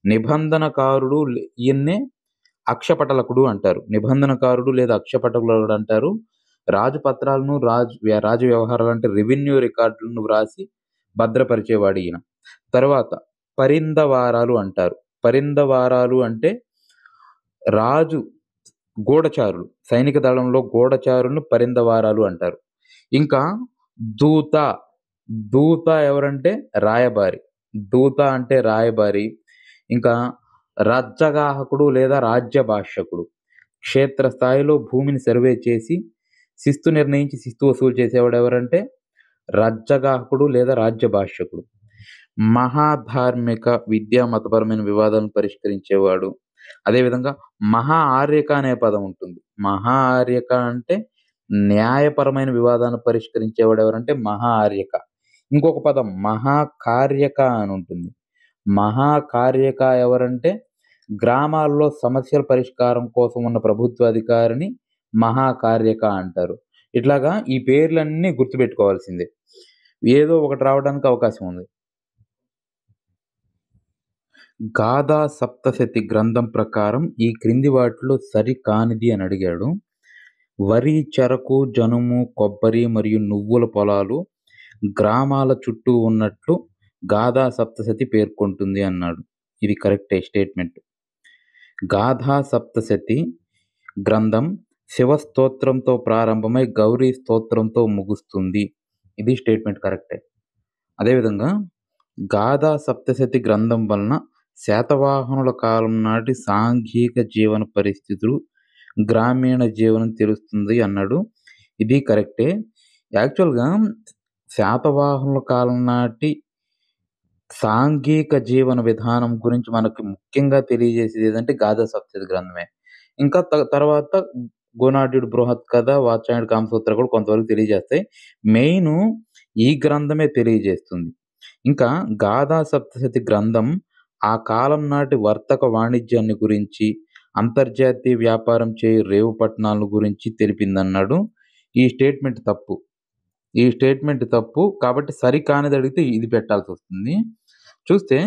నిబంధనకారుడు ఈయన్నే అక్షపటలకుడు అంటారు. నిబంధనకారుడు లేదా అక్షపటలుడు అంటారు. రాజు పత్రాలను రాజు వ్యవహారాలు అంటే రెవెన్యూ రికార్డులను వ్రాసి భద్రపరిచేవాడు ఈయన. తర్వాత పరిందవారాలు అంటారు. పరిందవారాలు అంటే రాజు గూఢచారులు, సైనిక దళంలో గూఢచారులను పరిందవారాలు అంటారు. ఇంకా దూత ఎవరంటే రాయబారి. దూత అంటే రాయబారి. ఇంకా రజ్జగాహకుడు లేదా రాజ్య భాష్యకుడు. క్షేత్రస్థాయిలో భూమిని సర్వే చేసి శిస్తు నిర్ణయించి శిస్తు వసూలు చేసేవాడు ఎవరంటే రజ్జగాహకుడు లేదా రాజ్య భాష్యకుడు. మహాధార్మిక విద్యా మతపరమైన వివాదాలను పరిష్కరించేవాడు. అదేవిధంగా మహా ఆర్యక అనే పదం ఉంటుంది. మహా ఆర్యక అంటే న్యాయపరమైన వివాదాలను పరిష్కరించేవాడు ఎవరంటే మహా ఆర్యక. ఇంకొక పదం మహాకార్యక అని ఉంటుంది. మహాకార్యక ఎవరంటే గ్రామాల్లో సమస్యల పరిష్కారం కోసం ఉన్న ప్రభుత్వ అధికారిని మహాకార్యక అంటారు. ఇట్లాగా ఈ పేర్లన్నీ గుర్తుపెట్టుకోవాల్సిందే. ఏదో ఒకటి రావడానికి అవకాశం ఉంది. గాథా సప్తశతి గ్రంథం ప్రకారం ఈ క్రింది వాటిలో సరికానిది అని అడిగాడు. వరి, చెరకు, జనుము, కొబ్బరి మరియు నువ్వుల పొలాలు గ్రామాల చుట్టూ ఉన్నట్లు గాథా సప్తశతి పేర్కొంటుంది అన్నాడు. ఇది కరెక్టే స్టేట్మెంట్. గాథా సప్తశతి గ్రంథం శివ స్తోత్రంతో ప్రారంభమై గౌరీ స్తోత్రంతో ముగుస్తుంది. ఇది స్టేట్మెంట్ కరెక్టే. అదేవిధంగా గాథా సప్తశతి గ్రంథం వలన శాతవాహనుల కాలం నాటి సాంఘిక జీవన పరిస్థితులు, గ్రామీణ జీవనం తెలుస్తుంది అన్నాడు. ఇది కరెక్టే. యాక్చువల్గా శాతవాహనుల కాలం నాటి సాంఘిక జీవన విధానం గురించి మనకి ముఖ్యంగా తెలియజేసేది ఏదంటే గాథా సప్తశతి గ్రంథమే. ఇంకా తర్వాత గోనాడ్యుడి బృహత్ కథ, వాత్స్యాయనుడి కామసూత్ర కూడా కొంతవరకు తెలియజేస్తాయి. మెయిను ఈ గ్రంథమే తెలియజేస్తుంది. ఇంకా గాథా సప్తశతి గ్రంథం ఆ కాలం నాటి వర్తక వాణిజ్యాన్ని గురించి, అంతర్జాతీయ వ్యాపారం చేయు రేవు పట్టణాల గురించి తెలిపిందన్నాడు. ఈ స్టేట్మెంట్ తప్పు. ఈ స్టేట్మెంట్ తప్పు. కాబట్టి సరికానిది అడిగితే ఇది పెట్టాల్సొస్తుంది. చూస్తే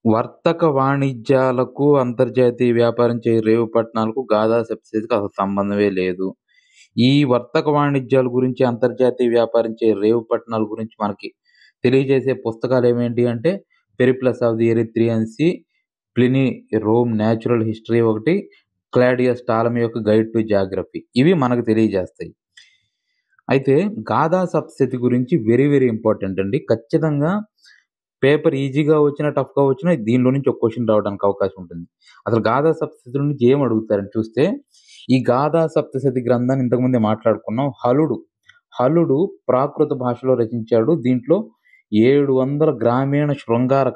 వర్తక వాణిజ్యాలకు, అంతర్జాతీయ వ్యాపారం చేయు రేవు పట్టణాలకు గాథా సప్తశతికి అసలు సంబంధమే లేదు. ఈ వర్తక వాణిజ్యాల గురించి, అంతర్జాతీయ వ్యాపారం చేయు రేవు పట్టణాల గురించి మనకి తెలియజేసే పుస్తకాలేమేంటి అంటే 'Periplus of the Erythraean Sea', 'Pliny Rome natural history' ఒకటి, 'క్లాడియస్ టాలమీ యొక్క గైడ్ టు జాగ్రఫీ' ఇవి మనకు తెలియజేస్తాయి. అయితే గాథా సప్తశతి గురించి వెరీ వెరీ ఇంపార్టెంట్ అండి. ఖచ్చితంగా పేపర్ ఈజీగా వచ్చినా, టఫ్‌గా వచ్చినా దీనిలో నుంచి ఒక క్వెషన్ రావడానికి అవకాశం ఉంటుంది. అసలు గాథా సప్తశతి నుంచి ఏం అడుగుతారని చూస్తే, ఈ గాథా సప్తశతి గ్రంథాన్ని ఇంతకుముందే మాట్లాడుకున్నాం. హలుడు ప్రాకృత భాషలో రచించాడు. దీంట్లో 700 గ్రామీణ శృంగార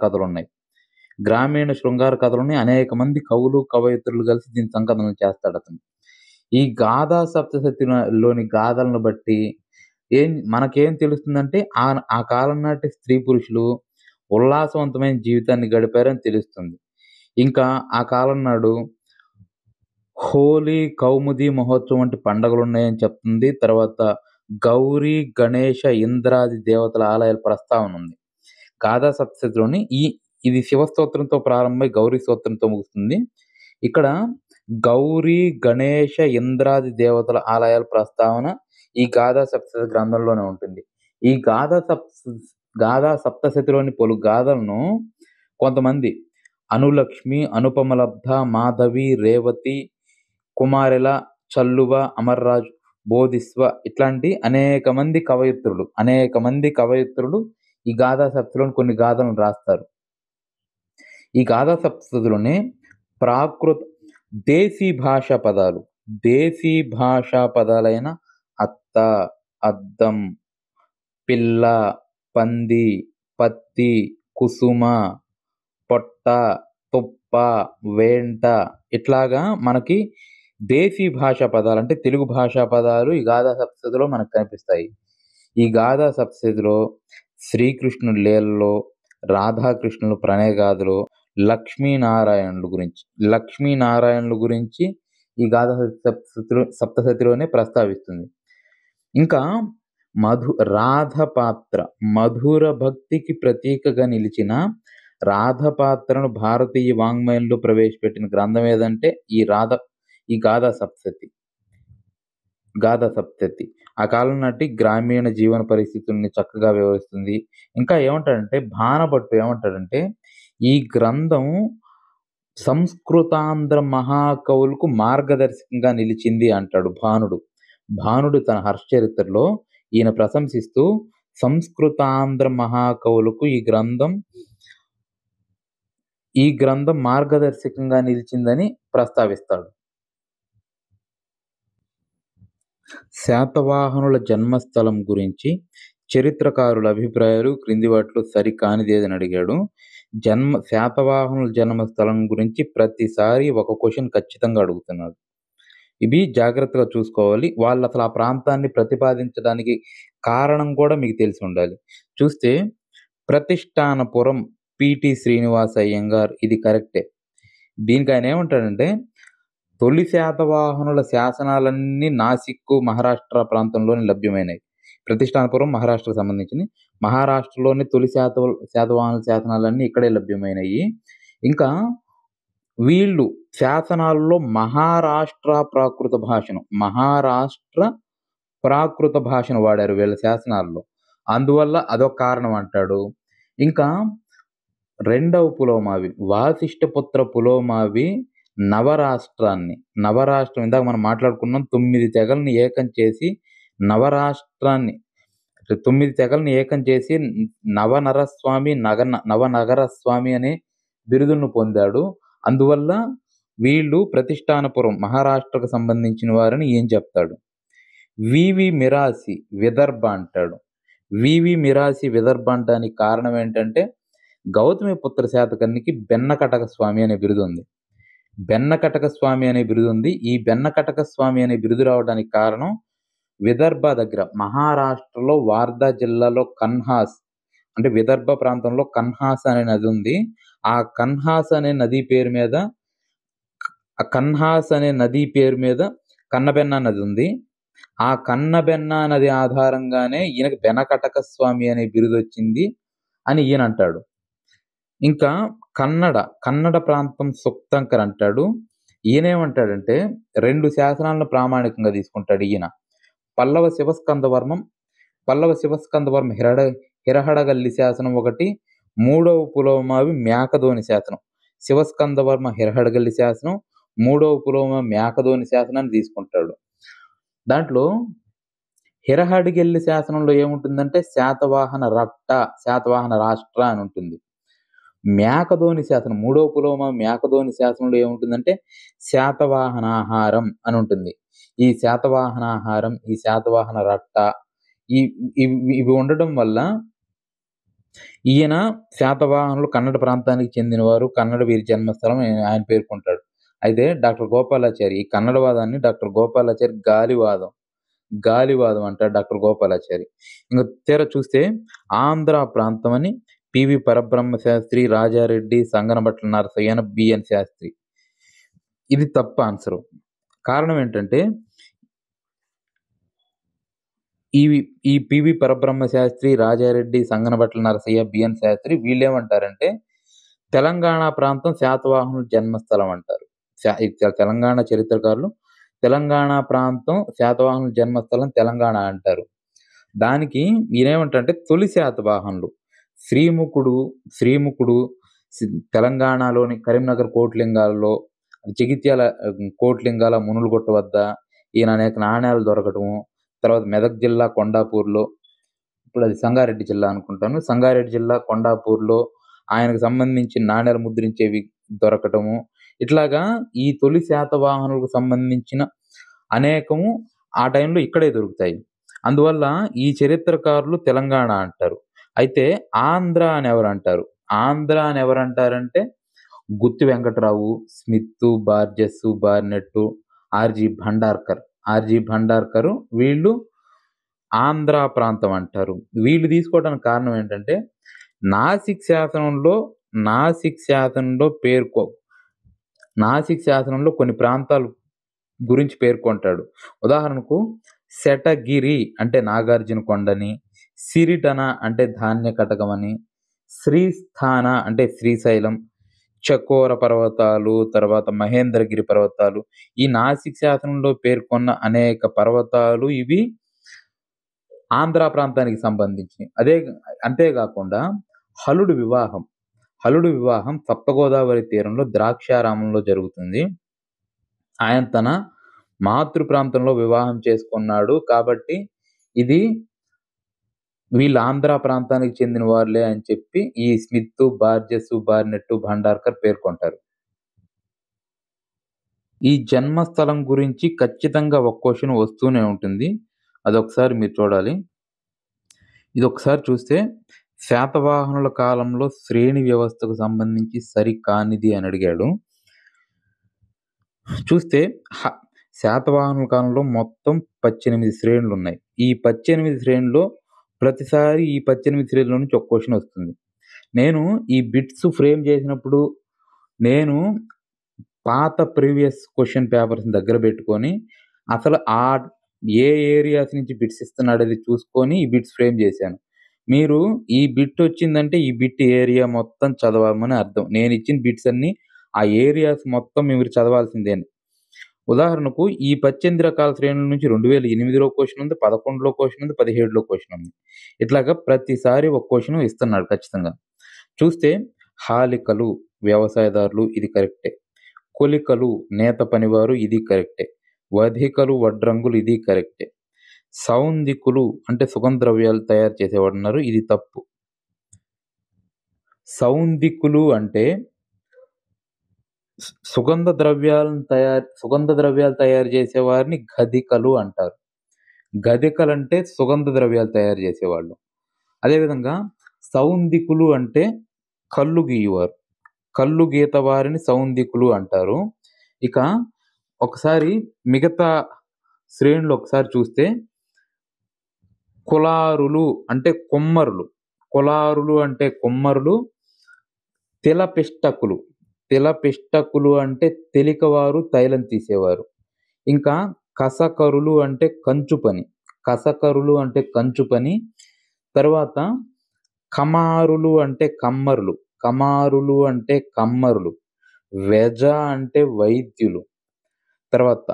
కథలున్నాయి. అనేక మంది కవులు, కవయిత్రులు కలిసి దీన్ని సంకలనం చేస్తాడతను. ఈ గాథా సప్తశతిలోని గాథలను బట్టి మనకేం తెలుస్తుందంటే ఆ కాలం నాటి స్త్రీ పురుషులు ఉల్లాసవంతమైన జీవితాన్ని గడిపారని తెలుస్తుంది. ఇంకా ఆ కాలం నాడు హోలీ, కౌముది మహోత్సవం వంటి పండగలున్నాయని చెప్తుంది. తర్వాత గౌరీ, గణేష, ఇంద్రాది దేవతల ఆలయాల ప్రస్తావన ఉంది. గాథా సప్తశతిలోని ఇది శివ స్తోత్రంతో ప్రారంభమై గౌరీ స్తోత్రంతో ముగుస్తుంది. ఇక్కడ గౌరీ, గణేష, ఇంద్రాది దేవతల ఆలయాల ప్రస్తావన ఈ గాథా సప్తశతి గ్రంథంలోనే ఉంటుంది. ఈ గాథా సప్తశతిలోని పలు గాథలను కొంతమంది అనులక్ష్మి, అనుపమలబ్ధ, మాధవి, రేవతి, కుమారిల, చల్లువ, అమర్రాజు, బోధిస్వ ఇట్లాంటి అనేక మంది కవయిత్రులు ఈ గాథా సప్తశతిలోని కొన్ని గాథలను రాస్తారు. ఈ గాథా సప్తశతిలోనే దేశీ భాషా పదాలైన అత్త, అద్దం, పిల్ల, పంది, పత్తి, కుసుమ, పొట్ట, తుప్ప, వేంట ఇట్లాగా మనకి దేశీ భాషా పదాలు అంటే తెలుగు భాషా పదాలు ఈ గాథా సప్తశతిలో మనకు కనిపిస్తాయి. ఈ గాథా సప్తశతిలో శ్రీకృష్ణుడి లీలలు, రాధాకృష్ణుల ప్రణయగాథలు, లక్ష్మీనారాయణుల గురించి ఈ గాథా సప్తశతిలోనే ప్రస్తావిస్తుంది. ఇంకా రాధ పాత్ర, మధుర భక్తికి ప్రతీకగా నిలిచిన రాధ పాత్రను భారతీయ వాంగ్మయంలో ప్రవేశపెట్టిన గ్రంథం ఏదంటే ఈ గాథా సప్తశతి. ఆ కాలం నాటి గ్రామీణ జీవన పరిస్థితుల్ని చక్కగా వివరిస్తుంది. ఇంకా భానభట్టు ఏమంటాడంటే ఈ గ్రంథం సంస్కృతాంధ్ర మహాకవులకు మార్గదర్శకంగా నిలిచింది అంటాడు భానుడు తన హర్షచరిత్రలో ఈయన ప్రశంసిస్తూ సంస్కృతాంధ్ర మహాకవులకు ఈ గ్రంథం మార్గదర్శకంగా నిలిచిందని ప్రస్తావిస్తాడు. శాతవాహనుల జన్మస్థలం గురించి చరిత్రకారుల అభిప్రాయాలు క్రింది వాటిలో సరికానిదేదని అడిగాడు. శాతవాహనుల జన్మస్థలం గురించి ప్రతిసారి ఒక క్వెషన్ ఖచ్చితంగా అడుగుతున్నాడు. ఇవి జాగ్రత్తగా చూసుకోవాలి. వాళ్ళు అసలు ఆ ప్రాంతాన్ని ప్రతిపాదించడానికి కారణం కూడా మీకు తెలిసి ఉండాలి. చూస్తే ప్రతిష్టానపురం పిటి శ్రీనివాస అయ్యంగార్ ఇది కరెక్టే. దీనికి ఆయన ఏమంటాడంటే తొలి శాతవాహనుల శాసనాలన్నీ నాసిక్, మహారాష్ట్ర ప్రాంతంలోని లభ్యమైనవి. ప్రతిష్టానపురం మహారాష్ట్రకు సంబంధించింది. మహారాష్ట్రలోని తొలి శాతవాహనుల శాసనాలన్నీ ఇక్కడే లభ్యమైనవి. ఇంకా వీళ్ళు శాసనాల్లో మహారాష్ట్ర ప్రాకృత భాషను వాడారు వీళ్ళ శాసనాల్లో. అందువల్ల అదొక కారణం అంటాడు. ఇంకా రెండవ పులోమావి వాసిష్ఠపుత్ర పులోమావి నవరాష్ట్రం ఇందాక మనం మాట్లాడుకున్నాం. 9 తెగల్ని ఏకం చేసి నవరాష్ట్రాన్ని 9 తెగల్ని ఏకం చేసి నవనగర స్వామి అనే బిరుదులను పొందాడు. అందువల్ల వీళ్ళు ప్రతిష్టానపురం మహారాష్ట్రకు సంబంధించిన వారని ఏం చెప్తాడు. వివి మిరాసి విదర్భ అంటాడు. వివి మిరాసి విదర్భ అనటానికి కారణం ఏంటంటే, గౌతమిపుత్ర శాతకర్ణికి బెన్నకటక స్వామి అనే బిరుదుంది. బెన్నకటక స్వామి అనే బిరుదుంది. ఈ బెన్నకటక స్వామి అనే బిరుదు రావడానికి కారణం విదర్భ దగ్గర మహారాష్ట్రలో వార్ధా జిల్లాలో కన్హాస్ అంటే విదర్భ ప్రాంతంలో కన్హాస్ అనే నది ఉంది. ఆ కన్హాస్ అనే నది పేరు మీద కన్నబెన్న నది ఉంది. ఆ కన్నబెన్న నది ఆధారంగానే ఈయనకి బెనకటక స్వామి అనే బిరుదొచ్చింది అని ఈయనంటాడు. ఇంకా కన్నడ ప్రాంతం సుక్తంకర్ అంటాడు. ఈయనేమంటాడంటే 2 శాసనాలను ప్రామాణికంగా తీసుకుంటాడు ఈయన. పల్లవ శివస్కందవర్మ హిరహడగల్లి శాసనం ఒకటి, మూడవ పులోమావి మేకధోని శాసనం. శివస్కందవర్మ హిరహడగల్లి శాసనం, మూడవ పులోమ మేకధోని శాసనాన్ని తీసుకుంటాడు. దాంట్లో హిరహడగల్లి శాసనంలో ఏముంటుందంటే శాతవాహన రాష్ట్ర అని ఉంటుంది. మేకధోని శాసనం మూడవ పులోమ మేకధోని శాసనంలో ఏముంటుందంటే శాతవాహనాహారం అని ఉంటుంది. ఈ శాతవాహనాహారం, ఈ శాతవాహన రట్ట ఇవి ఉండడం వల్ల ఈయన శాతవాహనులు కన్నడ ప్రాంతానికి చెందినవారు, కన్నడ వీరి జన్మస్థలం ఆయన పేర్కొంటాడు. అయితే డాక్టర్ గోపాలాచారి ఈ కన్నడవాదాన్ని డాక్టర్ గోపాలాచారి గాలివాదం అంటాడు డాక్టర్ గోపాలాచారి. ఇంక తీరా చూస్తే ఆంధ్ర ప్రాంతం అని పివి పరబ్రహ్మ శాస్త్రి, రాజారెడ్డి, సంగనబట్ల నరసయ్య, బిఎన్ శాస్త్రి. ఇది తప్పు ఆన్సరు. కారణం ఏంటంటే ఈ పివి పరబ్రహ్మ శాస్త్రి, రాజారెడ్డి, సంగనబట్ల నరసయ్య, బిఎన్ శాస్త్రి వీళ్ళేమంటారంటే తెలంగాణ ప్రాంతం శాతవాహనుల జన్మస్థలం అంటారు. తెలంగాణ చరిత్రకారులు తెలంగాణ ప్రాంతం శాతవాహనుల జన్మస్థలం తెలంగాణ అంటారు. దానికి ఈయనేమంటారంటే తొలి శాతవాహనులు శ్రీముకుడు తెలంగాణలోని కరీంనగర్ కోట్లింగాలలో, జగిత్యాల కోట్లింగాల మునులగుట్ట వద్ద ఈయన అనేక నాణ్యాలు దొరకటము, తర్వాత మెదక్ జిల్లా కొండాపూర్లో, ఇప్పుడు అది సంగారెడ్డి జిల్లా అనుకుంటాను, సంగారెడ్డి జిల్లా కొండాపూర్లో ఆయనకు సంబంధించిన నాణ్యాలు ముద్రించేవి దొరకటము, ఇట్లాగా ఈ తొలి శాతవాహనులకు సంబంధించిన అనేకము ఆ టైంలో ఇక్కడే దొరుకుతాయి. అందువల్ల ఈ చరిత్రకారులు తెలంగాణ అంటారు. అయితే ఆంధ్ర అని ఎవరంటారంటే Gutti Venkatarao, Smith, Burgess, Barnett, RG Bhandarkar వీళ్ళు ఆంధ్ర ప్రాంతం అంటారు. వీళ్ళు తీసుకోవడానికి కారణం ఏంటంటే నాసిక్ శాసనంలో కొన్ని ప్రాంతాల గురించి పేర్కొంటాడు. ఉదాహరణకు శటగిరి అంటే నాగార్జున కొండని, సిరిటన అంటే ధాన్య కటకమని, శ్రీస్థాన అంటే శ్రీశైలం, చకోర పర్వతాలు, తర్వాత మహేంద్రగిరి పర్వతాలు, ఈ నాసిక్ శాసనంలో పేర్కొన్న అనేక పర్వతాలు ఇవి ఆంధ్ర ప్రాంతానికి సంబంధించినవి. అంతేకాకుండా హలుడు వివాహం సప్తగోదావరి తీరంలో ద్రాక్షారామంలో జరుగుతుంది. ఆయన తన మాతృ ప్రాంతంలో వివాహం చేసుకున్నాడు కాబట్టి ఇది వీళ్ళు ఆంధ్ర ప్రాంతానికి చెందిన వారులే అని చెప్పి ఈ స్మిత్, బార్జెస్, బార్నెట్, భండార్కర్ పేర్కొంటారు. ఈ జన్మస్థలం గురించి ఖచ్చితంగా ఒక క్వశ్చన్ వస్తూనే ఉంటుంది. అదొకసారి మీరు చూడాలి. ఇదొకసారి చూస్తే శాతవాహనుల కాలంలో శ్రేణి వ్యవస్థకు సంబంధించి సరికానిది అని అడిగాడు. చూస్తే శాతవాహనుల కాలంలో మొత్తం 18 శ్రేణులున్నాయి. ఈ 18 శ్రేణుల్లో ప్రతిసారి ఈ 18 శ్రేణుల నుంచి ఒక క్వశ్చన్ వస్తుంది. నేను ఈ బిట్స్ ఫ్రేమ్ చేసినప్పుడు నేను పాత ప్రీవియస్ క్వశ్చన్ పేపర్స్ని దగ్గర పెట్టుకొని అసలు ఏ ఏరియాస్ నుంచి బిట్స్ ఇస్తున్నాడు అది చూసుకొని ఈ బిట్స్ ఫ్రేమ్ చేశాను. మీరు ఈ బిట్ వచ్చిందంటే ఈ బిట్ ఏరియా మొత్తం చదవమని అర్థం. నేను ఇచ్చిన బిట్స్ అన్ని ఆ ఏరియాస్ మొత్తం మీరు చదవాల్సిందే. ఉదాహరణకు ఈ 18 రకాల శ్రేణుల నుంచి 2008లో క్వశ్చన్ ఉంది, 11లో క్వశ్చన్ ఉంది, 17లో క్వశ్చన్ ఉంది. ఇట్లాగా ప్రతిసారి ఒక క్వశ్చన్ ఇస్తున్నాడు ఖచ్చితంగా. చూస్తే హాలికలు వ్యవసాయదారులు ఇది కరెక్టే, కొలికలు నేత పనివారు ఇది కరెక్టే, వధికలు వడ్రంగులు ఇది కరెక్టే, సౌందికులు అంటే సుగంధ ద్రవ్యాలు తయారు చేసేవాడున్నారు ఇది తప్పు. సౌందికులు అంటే సుగంధ ద్రవ్యాలు తయారు చేసేవారిని గధికలు అంటారు. గదికలంటే సుగంధ ద్రవ్యాలు తయారు చేసేవాళ్ళు. అదేవిధంగా సౌందికులు అంటే కల్లు గీయువారు. కల్లు గీత వారిని సౌందికులు అంటారు. ఇక ఒకసారి మిగతా శ్రేణులు ఒకసారి చూస్తే కులారులు అంటే కుమ్మరులు. కులారులు అంటే కుమ్మరులు. తిలపిష్టకులు. తిలపిష్టకులు అంటే తెలికవారు, తైలం తీసేవారు. ఇంకా కసకరులు అంటే కంచు పని. కసకరులు అంటే కంచు పని. తర్వాత కమారులు అంటే కమ్మరులు. కమారులు అంటే కమ్మరులు. వెజ అంటే వైద్యులు. తర్వాత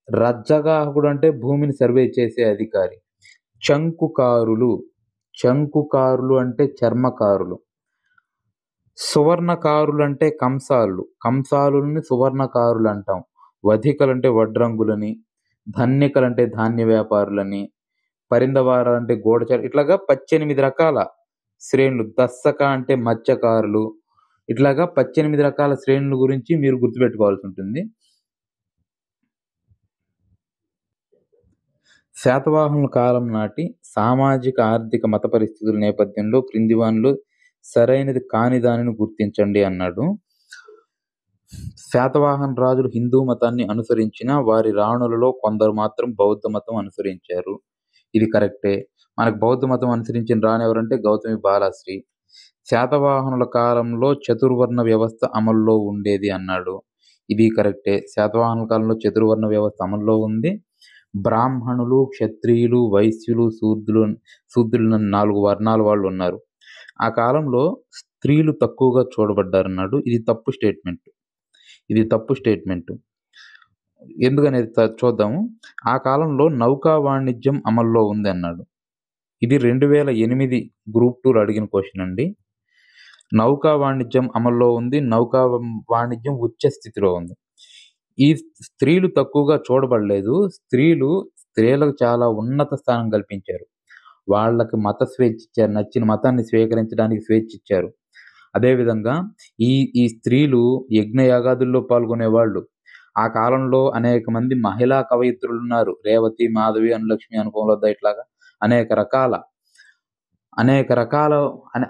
రజ్జగాహకుడు అంటే భూమిని సర్వే చేసే అధికారి. చంకుకారులు. చంకుకారులు అంటే చర్మకారులు. సువర్ణకారులు అంటే కంసాలులు. కంసాలుల్ని సువర్ణకారులు అంటాం. వధికలంటే వడ్రంగులని. ధన్యకలంటే ధాన్య వ్యాపారులని. పరిందవారాలంటే గూఢచారులు. ఇట్లాగా 18 రకాల శ్రేణులు. దస్సక అంటే మత్స్యకారులు. ఇట్లాగా 18 రకాల శ్రేణుల గురించి మీరు గుర్తుపెట్టుకోవాల్సి ఉంటుంది. శాతవాహనుల కాలం నాటి సామాజిక, ఆర్థిక, మత పరిస్థితుల నేపథ్యంలో క్రింది వానిలో సరైనది కాని దానిని గుర్తించండి అన్నాడు. శాతవాహన రాజులు హిందూ మతాన్ని అనుసరించిన వారి రాణులలో కొందరు మాత్రం బౌద్ధ మతం అనుసరించారు. ఇది కరెక్టే. మనకు బౌద్ధ మతం అనుసరించిన రాణి ఎవరంటే గౌతమి బాలాశ్రీ. శాతవాహనుల కాలంలో చతుర్వర్ణ వ్యవస్థ అమల్లో ఉండేది అన్నాడు. ఇది కరెక్టే. శాతవాహనుల కాలంలో చతుర్వర్ణ వ్యవస్థ అమల్లో ఉంది. బ్రాహ్మణులు, క్షత్రియులు, వైశ్యులు, శూద్రులు 4 వర్ణాల వాళ్ళు ఉన్నారు. ఆ కాలంలో స్త్రీలు తక్కువగా చూడబడ్డారన్నాడు. ఇది తప్పు స్టేట్మెంట్. ఇది తప్పు స్టేట్మెంట్. ఎందుకనేది చూద్దాము. ఆ కాలంలో నౌకా వాణిజ్యం అమల్లో ఉంది అన్నాడు. ఇది 2008 గ్రూప్ 2లో అడిగిన క్వశ్చన్ అండి. నౌకా వాణిజ్యం అమల్లో ఉంది. నౌకా వాణిజ్యం ఉచ్చ స్థితిలో ఉంది. ఈ స్త్రీలు తక్కువగా చూడబడలేదు. స్త్రీలకు చాలా ఉన్నత స్థానం కల్పించారు. వాళ్ళకి మత స్వేచ్ఛ ఇచ్చారు. నచ్చిన మతాన్ని స్వీకరించడానికి స్వేచ్ఛ ఇచ్చారు. అదేవిధంగా ఈ స్త్రీలు యజ్ఞయాగాదుల్లో పాల్గొనేవాళ్ళు. ఆ కాలంలో అనేక మంది మహిళా కవయిత్రులున్నారు. రేవతి, మాధవి, అనులక్ష్మి, అనుపమలత ఇట్లాగా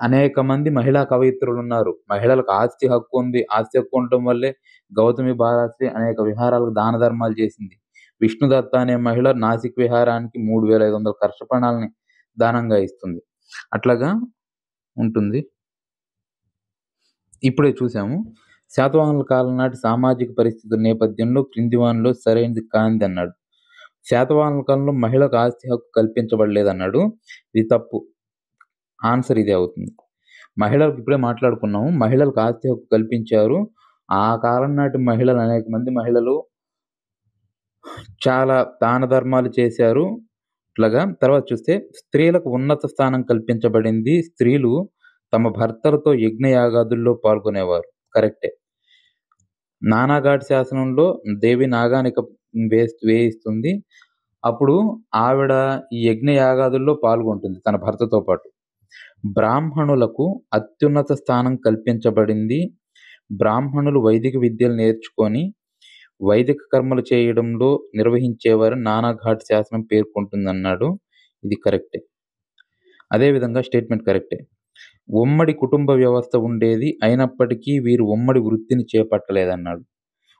అనేక మంది మహిళా కవయిత్రులున్నారు. మహిళలకు ఆస్తి హక్కు ఉంది. ఆస్తి హక్కు ఉండటం వల్లే గౌతమి బాలాశ్రీ అనేక విహారాలకు దాన ధర్మాలు చేసింది. విష్ణుదత్త అనే మహిళ నాసిక్ విహారానికి 3500 కర్షపణాలని దానంగా ఇస్తుంది. అట్లాగా ఉంటుంది. ఇప్పుడే చూసాము. శాతవాహనుల కాలం నాటి సామాజిక పరిస్థితుల నేపథ్యంలో క్రింది వానిలో సరైనది కానిది అన్నాడు. శాతవాహనుల కాలంలో మహిళకు ఆస్తి హక్కు కల్పించబడలేదన్నాడు. ఇది తప్పు. ఆన్సర్ ఇదే అవుతుంది. మహిళలకు ఇప్పుడే మాట్లాడుకున్నాము. మహిళలకు ఆస్తి హక్కు కల్పించారు. ఆ కాలం నాటి మహిళలు అనేక మంది మహిళలు చాలా దాన ధర్మాలు చేశారు. ఇట్లాగా తర్వాత చూస్తే స్త్రీలకు ఉన్నత స్థానం కల్పించబడింది. స్త్రీలు తమ భర్తలతో యజ్ఞయాగాదుల్లో పాల్గొనేవారు. కరెక్టే. నానాఘాట్ శాసనంలో దేవి నాగానిక వేయిస్తుంది. అప్పుడు ఆవిడ ఈ యజ్ఞయాగాదుల్లో పాల్గొంటుంది తన భర్తతో పాటు. బ్రాహ్మణులకు అత్యున్నత స్థానం కల్పించబడింది. బ్రాహ్మణులు వైదిక విద్యలు నేర్చుకొని వైదిక కర్మలు చేయడంలో నిర్వహించేవారు నానాఘాట్ శాసనం పేర్కొంటుందన్నాడు. ఇది కరెక్టే. అదేవిధంగా స్టేట్మెంట్ కరెక్టే. ఉమ్మడి కుటుంబ వ్యవస్థ ఉండేది. అయినప్పటికీ వీరు ఉమ్మడి వృత్తిని చేపట్టలేదన్నాడు.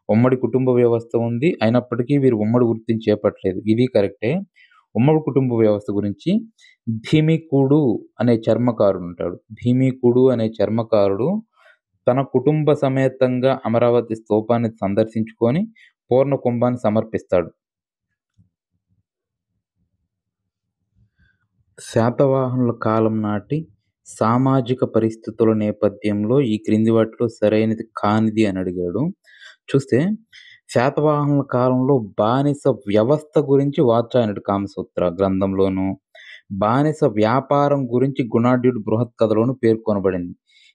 ఉమ్మడి కుటుంబ వ్యవస్థ ఉంది. అయినప్పటికీ వీరు ఉమ్మడి వృత్తిని చేపట్టలేదు. ఇది కరెక్టే. ఉమ్మడి కుటుంబ వ్యవస్థ గురించి భీమికుడు అనే చర్మకారుడు ఉంటాడు. భీమికుడు అనే చర్మకారుడు తన కుటుంబ సమేతంగా అమరావతి స్తూపాన్ని సందర్శించుకొని పూర్ణ కుంభాన్ని సమర్పిస్తాడు. శాతవాహనుల కాలం నాటి సామాజిక పరిస్థితుల నేపథ్యంలో ఈ క్రింది వాటిలో సరైనది కానిది అని అడిగాడు. చూస్తే శాతవాహనుల కాలంలో బానిస వ్యవస్థ గురించి వాత్స్యాయనుడి కామసూత్ర గ్రంథంలోను, బానిస వ్యాపారం గురించి గుణాఢ్యుడి బృహత్ కథలోను పేర్కొనబడింది.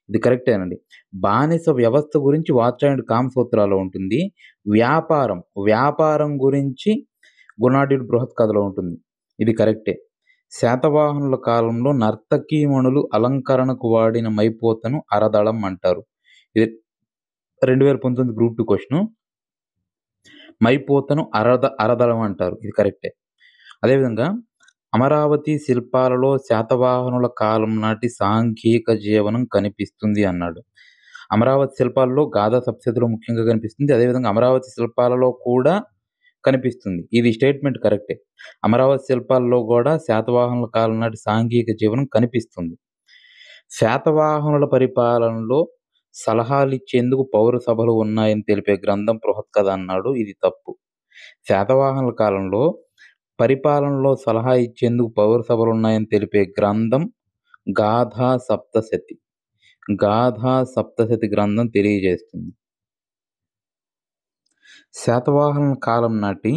ఇది కరెక్టేనండి. బానిస వ్యవస్థ గురించి వాత్స్యాయనుడి కామసూత్రాలో ఉంటుంది. వ్యాపారం గురించి గుణాఢ్యుడి బృహత్ కథలో ఉంటుంది. ఇది కరెక్టే. శాతవాహనుల కాలంలో నర్తకీమణులు అలంకరణకు వాడిన మైపోతను అరదళం అంటారు. ఇది 2019 గ్రూప్ 2 క్వశ్చన్. మైపోతను అరదళం అంటారు. ఇది కరెక్టే. అదేవిధంగా అమరావతి శిల్పాలలో శాతవాహనుల కాలం నాటి సాంఘిక జీవనం కనిపిస్తుంది అన్నాడు. అమరావతి శిల్పాల్లో గాథా సప్తశతిలో ముఖ్యంగా కనిపిస్తుంది. అదేవిధంగా అమరావతి శిల్పాలలో కూడా కనిపిస్తుంది. ఇది స్టేట్మెంట్ కరెక్టే. అమరావతి శిల్పాల్లో గూడా శాతవాహనుల కాలం నాటి సాంఘిక జీవనం కనిపిస్తుంది. శాతవాహనుల పరిపాలనలో సలహాలిచ్చేందుకు పౌర సభలు ఉన్నాయని తెలిపే గ్రంథం బృహత్కథ అన్నాడు. ఇది తప్పు. శాతవాహనుల కాలంలో పరిపాలనలో సలహా ఇచ్చేందుకు పౌర సభలున్నాయని తెలిపే గ్రంథం గాథా సప్తశతి. గాథా సప్తశతి గ్రంథం తెలియజేస్తుంది. శాతవాహనుల కాలం నాటి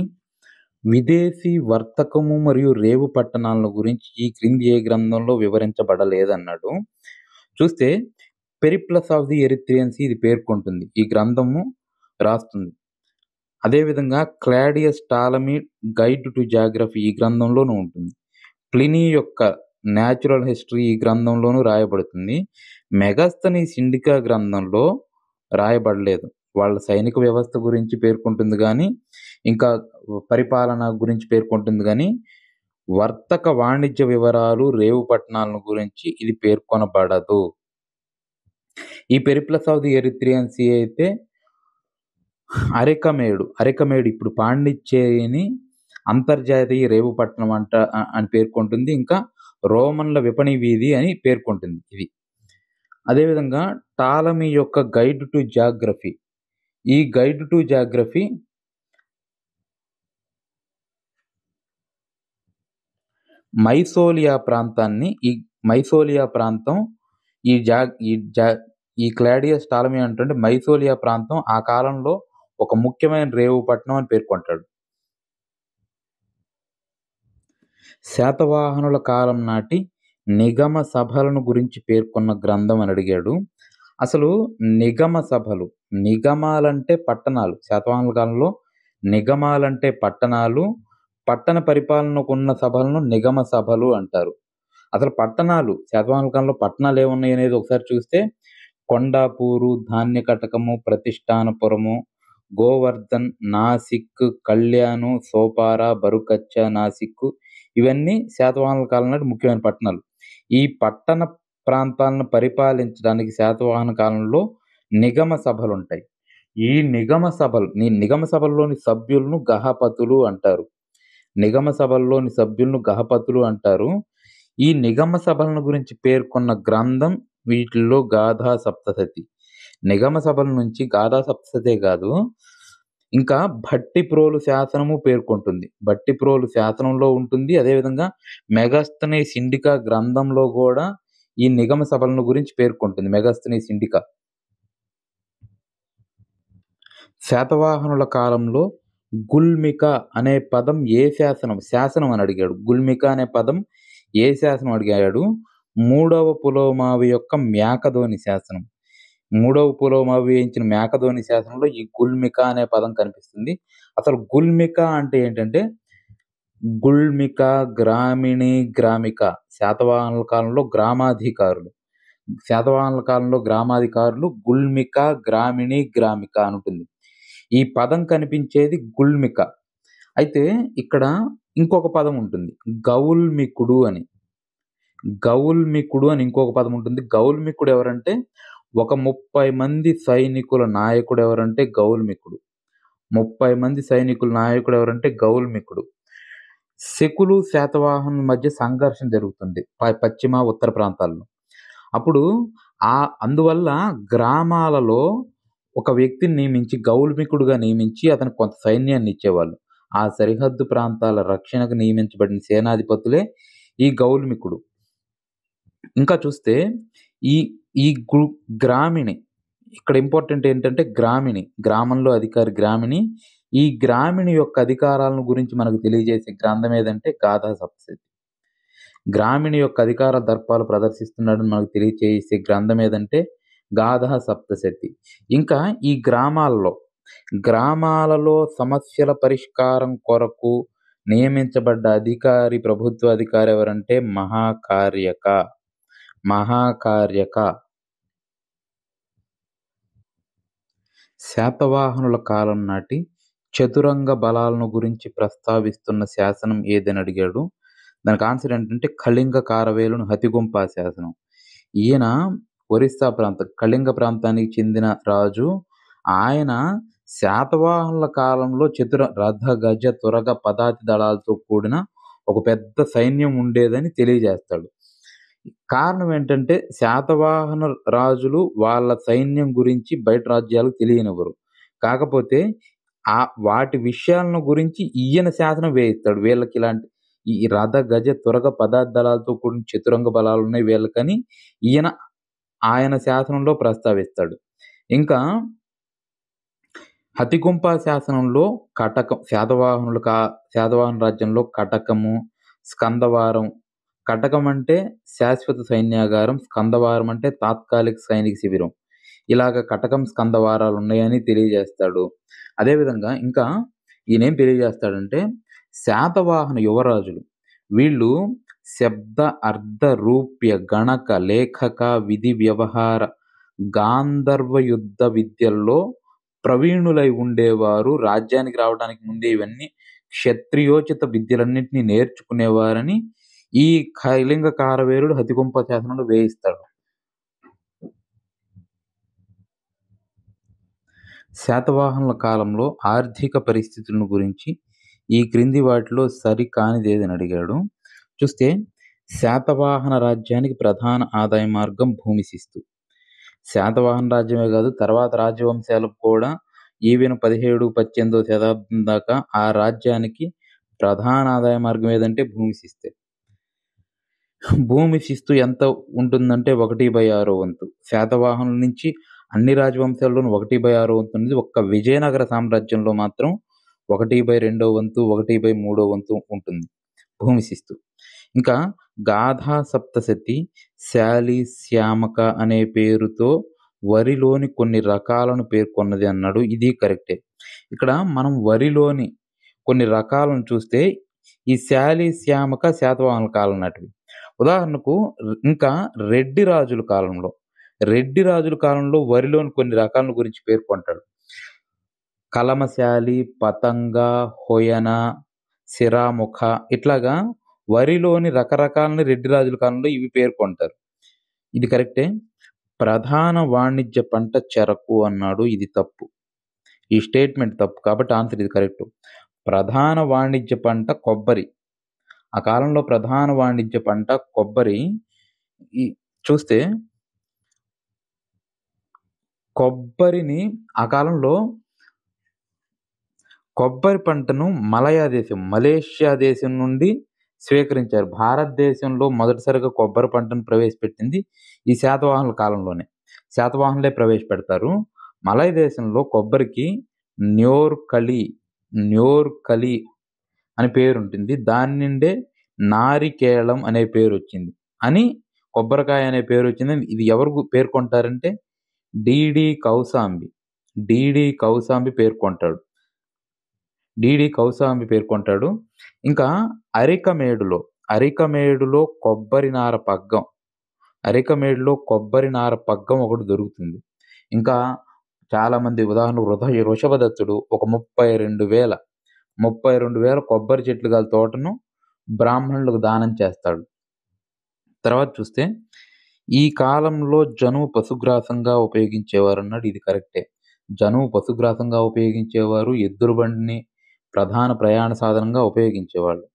విదేశీ వర్తకము మరియు రేవు పట్టణాలను గురించి ఈ క్రింది ఏ గ్రంథంలో వివరించబడలేదన్నాడు. చూస్తే పెరిప్లస్ ఆఫ్ ది ఎరిత్రియన్స్ ఇది పేర్కొంటుంది. ఈ గ్రంథము రాస్తుంది. అదేవిధంగా Claudius Ptolemy guide to geography ఈ గ్రంథంలోనూ ఉంటుంది. ప్లినీ యొక్క న్యాచురల్ హిస్టరీ ఈ గ్రంథంలోనూ రాయబడుతుంది. మెగాస్తనీస్ ఇండికా గ్రంథంలో రాయబడలేదు. వాళ్ళ సైనిక వ్యవస్థ గురించి పేర్కొంటుంది గానీ, ఇంకా పరిపాలన గురించి పేర్కొంటుంది గానీ, వర్తక వాణిజ్య వివరాలు, రేవు పట్టణాలను గురించి ఇది పేర్కొనబడదు. ఈ పెరిప్లస్ ఆఫ్ ది ఎరిత్రియన్స్ అయితే అరెకమేడు ఇప్పుడు పాండిచ్చేరిని అంతర్జాతీయ రేవు పట్టణం అని పేర్కొంటుంది. ఇంకా రోమన్ల విపణి వీధి అని పేర్కొంటుంది ఇది. అదేవిధంగా టాలమీ యొక్క గైడ్ టు జాగ్రఫీ. ఈ గైడ్ టు జాగ్రఫీ మైసోలియా ప్రాంతం ఈ క్లాడియస్ టాలమీ అంటే మైసోలియా ప్రాంతం ఆ కాలంలో ఒక ముఖ్యమైన రేవు పట్టణం అని పేర్కొంటాడు. శాతవాహనుల కాలం నాటి నిగమ సభలను గురించి పేర్కొన్న గ్రంథం అని అడిగాడు. అసలు నిగమాలంటే పట్టణాలు. శాతవాహనుల కాలంలో నిగమాలంటే పట్టణాలు. పట్టణ పరిపాలనకు ఉన్న సభలను నిగమ సభలు అంటారు. అసలు పట్టణాలు శాతవాహనుల కాలంలో పట్టణాలు ఏమున్నాయి అనేది ఒకసారి చూస్తే కొండాపూరు, ధాన్యకటకము, ప్రతిష్టానపురము, గోవర్ధన్, నాసిక్, కళ్యాణు, సోపారా, బరుకచ్చ, నాసిక్ ఇవన్నీ శాతవాహనుల కాలం నాటి ముఖ్యమైన పట్టణాలు. ఈ పట్టణ ప్రాంతాలను పరిపాలించడానికి శాతవాహన కాలంలో నిగమ సభలుంటాయి. ఈ నిగమ సభల్లోని సభ్యులను గహపతులు అంటారు. ఈ నిగమ సభలను గురించి పేర్కొన్న గ్రంథం వీటిల్లో గాథా సప్తశతి. నిగమ సభల నుంచి గాథా సప్తశతే కాదు, ఇంకా భట్టిప్రోలు శాసనము పేర్కొంటుంది. భట్టిప్రోలు శాసనంలో ఉంటుంది. అదేవిధంగా మెగాస్తనీస్ ఇండికా గ్రంథంలో కూడా ఈ నిగమ సభలను గురించి పేర్కొంటుంది. మెగాస్తనీస్ ఇండికా. శాతవాహనుల కాలంలో గుల్మిక అనే పదం ఏ శాసనం అని అడిగాడు. గుల్మిక అనే పదం ఏ శాసనం అడిగాడు? 3వ పులోమావి యొక్క మేకధోని శాసనం. 3వ పులోమావి వేయించిన మేకధోని శాసనంలో ఈ గుల్మిక అనే పదం కనిపిస్తుంది. అసలు గుల్మిక అంటే ఏంటంటే గుల్మిక, గ్రామిణి, గ్రామిక శాతవాహనుల కాలంలో గ్రామాధికారులు గుల్మిక, గ్రామిణి, గ్రామిక అని ఉంటుంది. ఈ పదం కనిపించేది గుల్మిక. అయితే ఇక్కడ ఇంకొక పదం ఉంటుంది గౌల్మికుడు అని ఇంకొక పదం ఉంటుంది. గౌల్మికుడు ఎవరంటే ఒక 30 మంది సైనికుల నాయకుడు ఎవరంటే గౌల్మికుడు. 30 మంది సైనికుల నాయకుడు ఎవరంటే గౌల్మికుడు. శకులు శాతవాహనుల మధ్య సంఘర్షణ జరుగుతుంది పశ్చిమ ఉత్తర ప్రాంతాల్లో. అప్పుడు అందువల్ల గ్రామాలలో ఒక వ్యక్తిని నియమించి గౌల్మికుడుగా నియమించి అతనికి కొంత సైన్యాన్ని ఇచ్చేవాళ్ళు. ఆ సరిహద్దు ప్రాంతాల రక్షణకు నియమించబడిన సేనాధిపతులే ఈ గౌల్మికుడు. ఇంకా చూస్తే ఈ గ్రామిణి ఇక్కడ ఇంపార్టెంట్ ఏంటంటే గ్రామంలో అధికారి గ్రామిణి. ఈ గ్రామిణి యొక్క అధికారాలను గురించి మనకు తెలియజేసే గ్రంథం ఏదంటే గాథా సప్తశతి. గ్రామిణి యొక్క అధికార దర్పాలు ప్రదర్శిస్తున్నాడని మనకు తెలియజేసే గ్రంథం ఏదంటే గాథా సప్తశతి. ఇంకా ఈ గ్రామాలలో సమస్యల పరిష్కారం కొరకు నియమించబడ్డ ప్రభుత్వ అధికారి ఎవరంటే మహాకార్యక. శాతవాహనుల కాలం నాటి చతురంగ బలాలను గురించి ప్రస్తావిస్తున్న శాసనం ఏదని అడిగాడు. దానికి ఆన్సర్ ఏంటంటే కళింగ కారవేలును హతిగుంప శాసనం. ఈయన ఒరిస్సా ప్రాంతం కళింగ ప్రాంతానికి చెందిన రాజు. ఆయన శాతవాహనుల కాలంలో రథ, గజ, తురగ, పదాతి దళాలతో కూడిన ఒక పెద్ద సైన్యం ఉండేదని తెలియజేస్తాడు. కారణం ఏంటంటే శాతవాహన రాజులు వాళ్ళ సైన్యం గురించి బయట రాజ్యాలకు తెలియనివ్వరు. కాకపోతే వాటి విషయాలను గురించి ఈయన శాసనం వేయిస్తాడు. వీళ్ళకిలాంటి ఈ రథ, గజ, తురగ, పదాతి దళాలతో కూడిన చతురంగ బలాలున్నాయి వీళ్ళకని ఆయన శాసనంలో ప్రస్తావిస్తాడు. ఇంకా హతిగుంప శాసనంలో శాతవాహన రాజ్యంలో కటకము, స్కందవారం. కటకం అంటే శాశ్వత సైన్యాగారం, స్కందవారం అంటే తాత్కాలిక సైనిక శిబిరం. ఇలాగ కటకం, స్కందవారాలు ఉన్నాయని తెలియజేస్తాడు. అదేవిధంగా ఇంకా ఈయనేం తెలియజేస్తాడంటే శాతవాహన యువరాజులు వీళ్ళు శబ్ద, అర్ధ, రూప్య, గణక, లేఖక, విధి, వ్యవహార, గాంధర్వ యుద్ధ విద్యల్లో ప్రవీణులై ఉండేవారు. రాజ్యానికి రావడానికి ముందే ఇవన్నీ క్షత్రియోచిత విద్యలన్నింటినీ నేర్చుకునేవారని ఈ కళింగ కారవేలుడు హతిగుంప శాసనంలో వేయిస్తాడు. శాతవాహనుల కాలంలో ఆర్థిక పరిస్థితులను గురించి ఈ క్రింది వాటిలో సరికానిదేదని అడిగాడు. చూస్తే శాతవాహన రాజ్యానికి ప్రధాన ఆదాయ మార్గం భూమి శిస్తు. శాతవాహన రాజ్యమే కాదు తర్వాత రాజవంశాలకు కూడా ఈవెన్ 17, 18వ శతాబ్దం దాకా ఆ రాజ్యానికి ప్రధాన ఆదాయ మార్గం ఏదంటే భూమి శిస్తే. భూమి శిస్తు ఎంత ఉంటుందంటే 1/6 వంతు. శాతవాహనుల నుంచి అన్ని రాజవంశాల్లోనూ 1/6 వంతు ఉంది. ఒక్క విజయనగర సామ్రాజ్యంలో మాత్రం 1/2 వంతు, 1/3 వంతు ఉంటుంది భూమి శిస్తు. ఇంకా గాథా సప్తశతి, శాలి, శ్యామక అనే పేరుతో వరిలోని కొన్ని రకాలను పేర్కొన్నది అన్నాడు. ఇది కరెక్టే. ఇక్కడ మనం వరిలోని కొన్ని రకాలను చూస్తే ఈ శాలి, శ్యామక శాతవాహనుల కాలం నాటివి. ఉదాహరణకు ఇంకా రెడ్డి రాజుల కాలంలో వరిలోని కొన్ని రకాల గురించి పేర్కొంటాడు. కలమశాలి, పతంగ, హొయన, శిరాముఖ ఇట్లాగా వరిలోని రకరకాలని రెడ్డి రాజుల కాలంలో ఇవి పేర్కొంటారు. ఇది కరెక్టే. ప్రధాన వాణిజ్య పంట చెరకు అన్నాడు. ఇది తప్పు. ఈ స్టేట్మెంట్ తప్పు కాబట్టి ఆన్సర్ ఇది కరెక్ట్. ప్రధాన వాణిజ్య పంట కొబ్బరి. ఆ కాలంలో ప్రధాన వాణిజ్య పంట కొబ్బరి. చూస్తే కొబ్బరిని ఆ కాలంలో కొబ్బరి పంటను మలేషియా దేశం నుండి స్వీకరించారు. భారతదేశంలో మొదటిసారిగా కొబ్బరి పంటను ప్రవేశపెట్టింది ఈ శాతవాహనుల కాలంలోనే. శాతవాహనులే ప్రవేశపెడతారు. మలయ దేశంలో కొబ్బరికి న్యోర్ కలి అని పేరు ఉంటుంది. దాని నుండే నారికేళం అనే పేరు వచ్చింది అని కొబ్బరికాయ అనే పేరు వచ్చింది. ఇది ఎవరు పేర్కొంటారంటే డిడి కౌసాంబి పేర్కొంటాడు. ఇంకా అరికమేడులో కొబ్బరి నార పగ్గం ఒకటి దొరుకుతుంది. ఇంకా చాలా మంది ఉదాహరణకు వృషభదత్తుడు ఒక 32,000 కొబ్బరి చెట్లు గల తోటను బ్రాహ్మణులకు దానం చేస్తాడు. తర్వాత చూస్తే ఈ కాలంలో జనుము పశుగ్రాసంగా ఉపయోగించేవారు అన్నాడు. ఇది కరెక్టే. జనుము పశుగ్రాసంగా ఉపయోగించేవారు. ఎద్దుల బండిని ప్రధాన ప్రయాణ సాధనంగా ఉపయోగించేవాళ్ళు.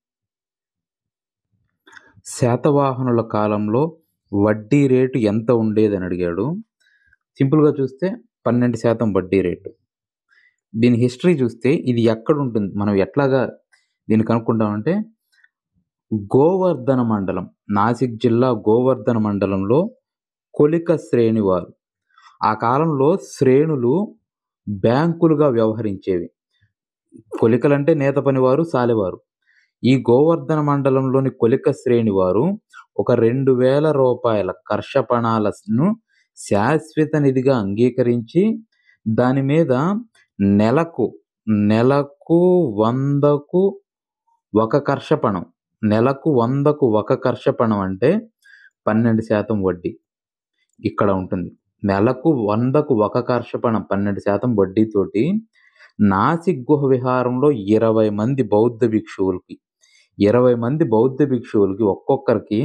శాతవాహనుల కాలంలో వడ్డీ రేటు ఎంత ఉండేదని అడిగాడు. సింపుల్గా చూస్తే 12% వడ్డీ రేటు. దీని హిస్టరీ చూస్తే ఇది ఎక్కడ ఉంటుంది, మనం ఎట్లాగా దీన్ని కనుక్కుంటామంటే గోవర్ధన మండలం, నాసిక్ జిల్లా గోవర్ధన మండలంలో కొలిక శ్రేణి వారు. ఆ కాలంలో శ్రేణులు బ్యాంకులుగా వ్యవహరించేవి. కొలికలంటే నేత పనివారు, సాలెవారు. ఈ గోవర్ధన మండలంలోని కొలిక శ్రేణి వారు ఒక 2,000 రూపాయల కర్షపణాలను శాశ్వత నిధిగా అంగీకరించి దాని మీద నెలకు 100కు ఒక కర్షపణం. నెలకు 100కు ఒక కర్షపణం అంటే 12% వడ్డీ ఇక్కడ ఉంటుంది. నెలకు 100కు ఒక కర్షపణం 12% వడ్డీతోటి నాసిక్ గుహ విహారంలో 20 మంది బౌద్ధ భిక్షువులకి ఒక్కొక్కరికి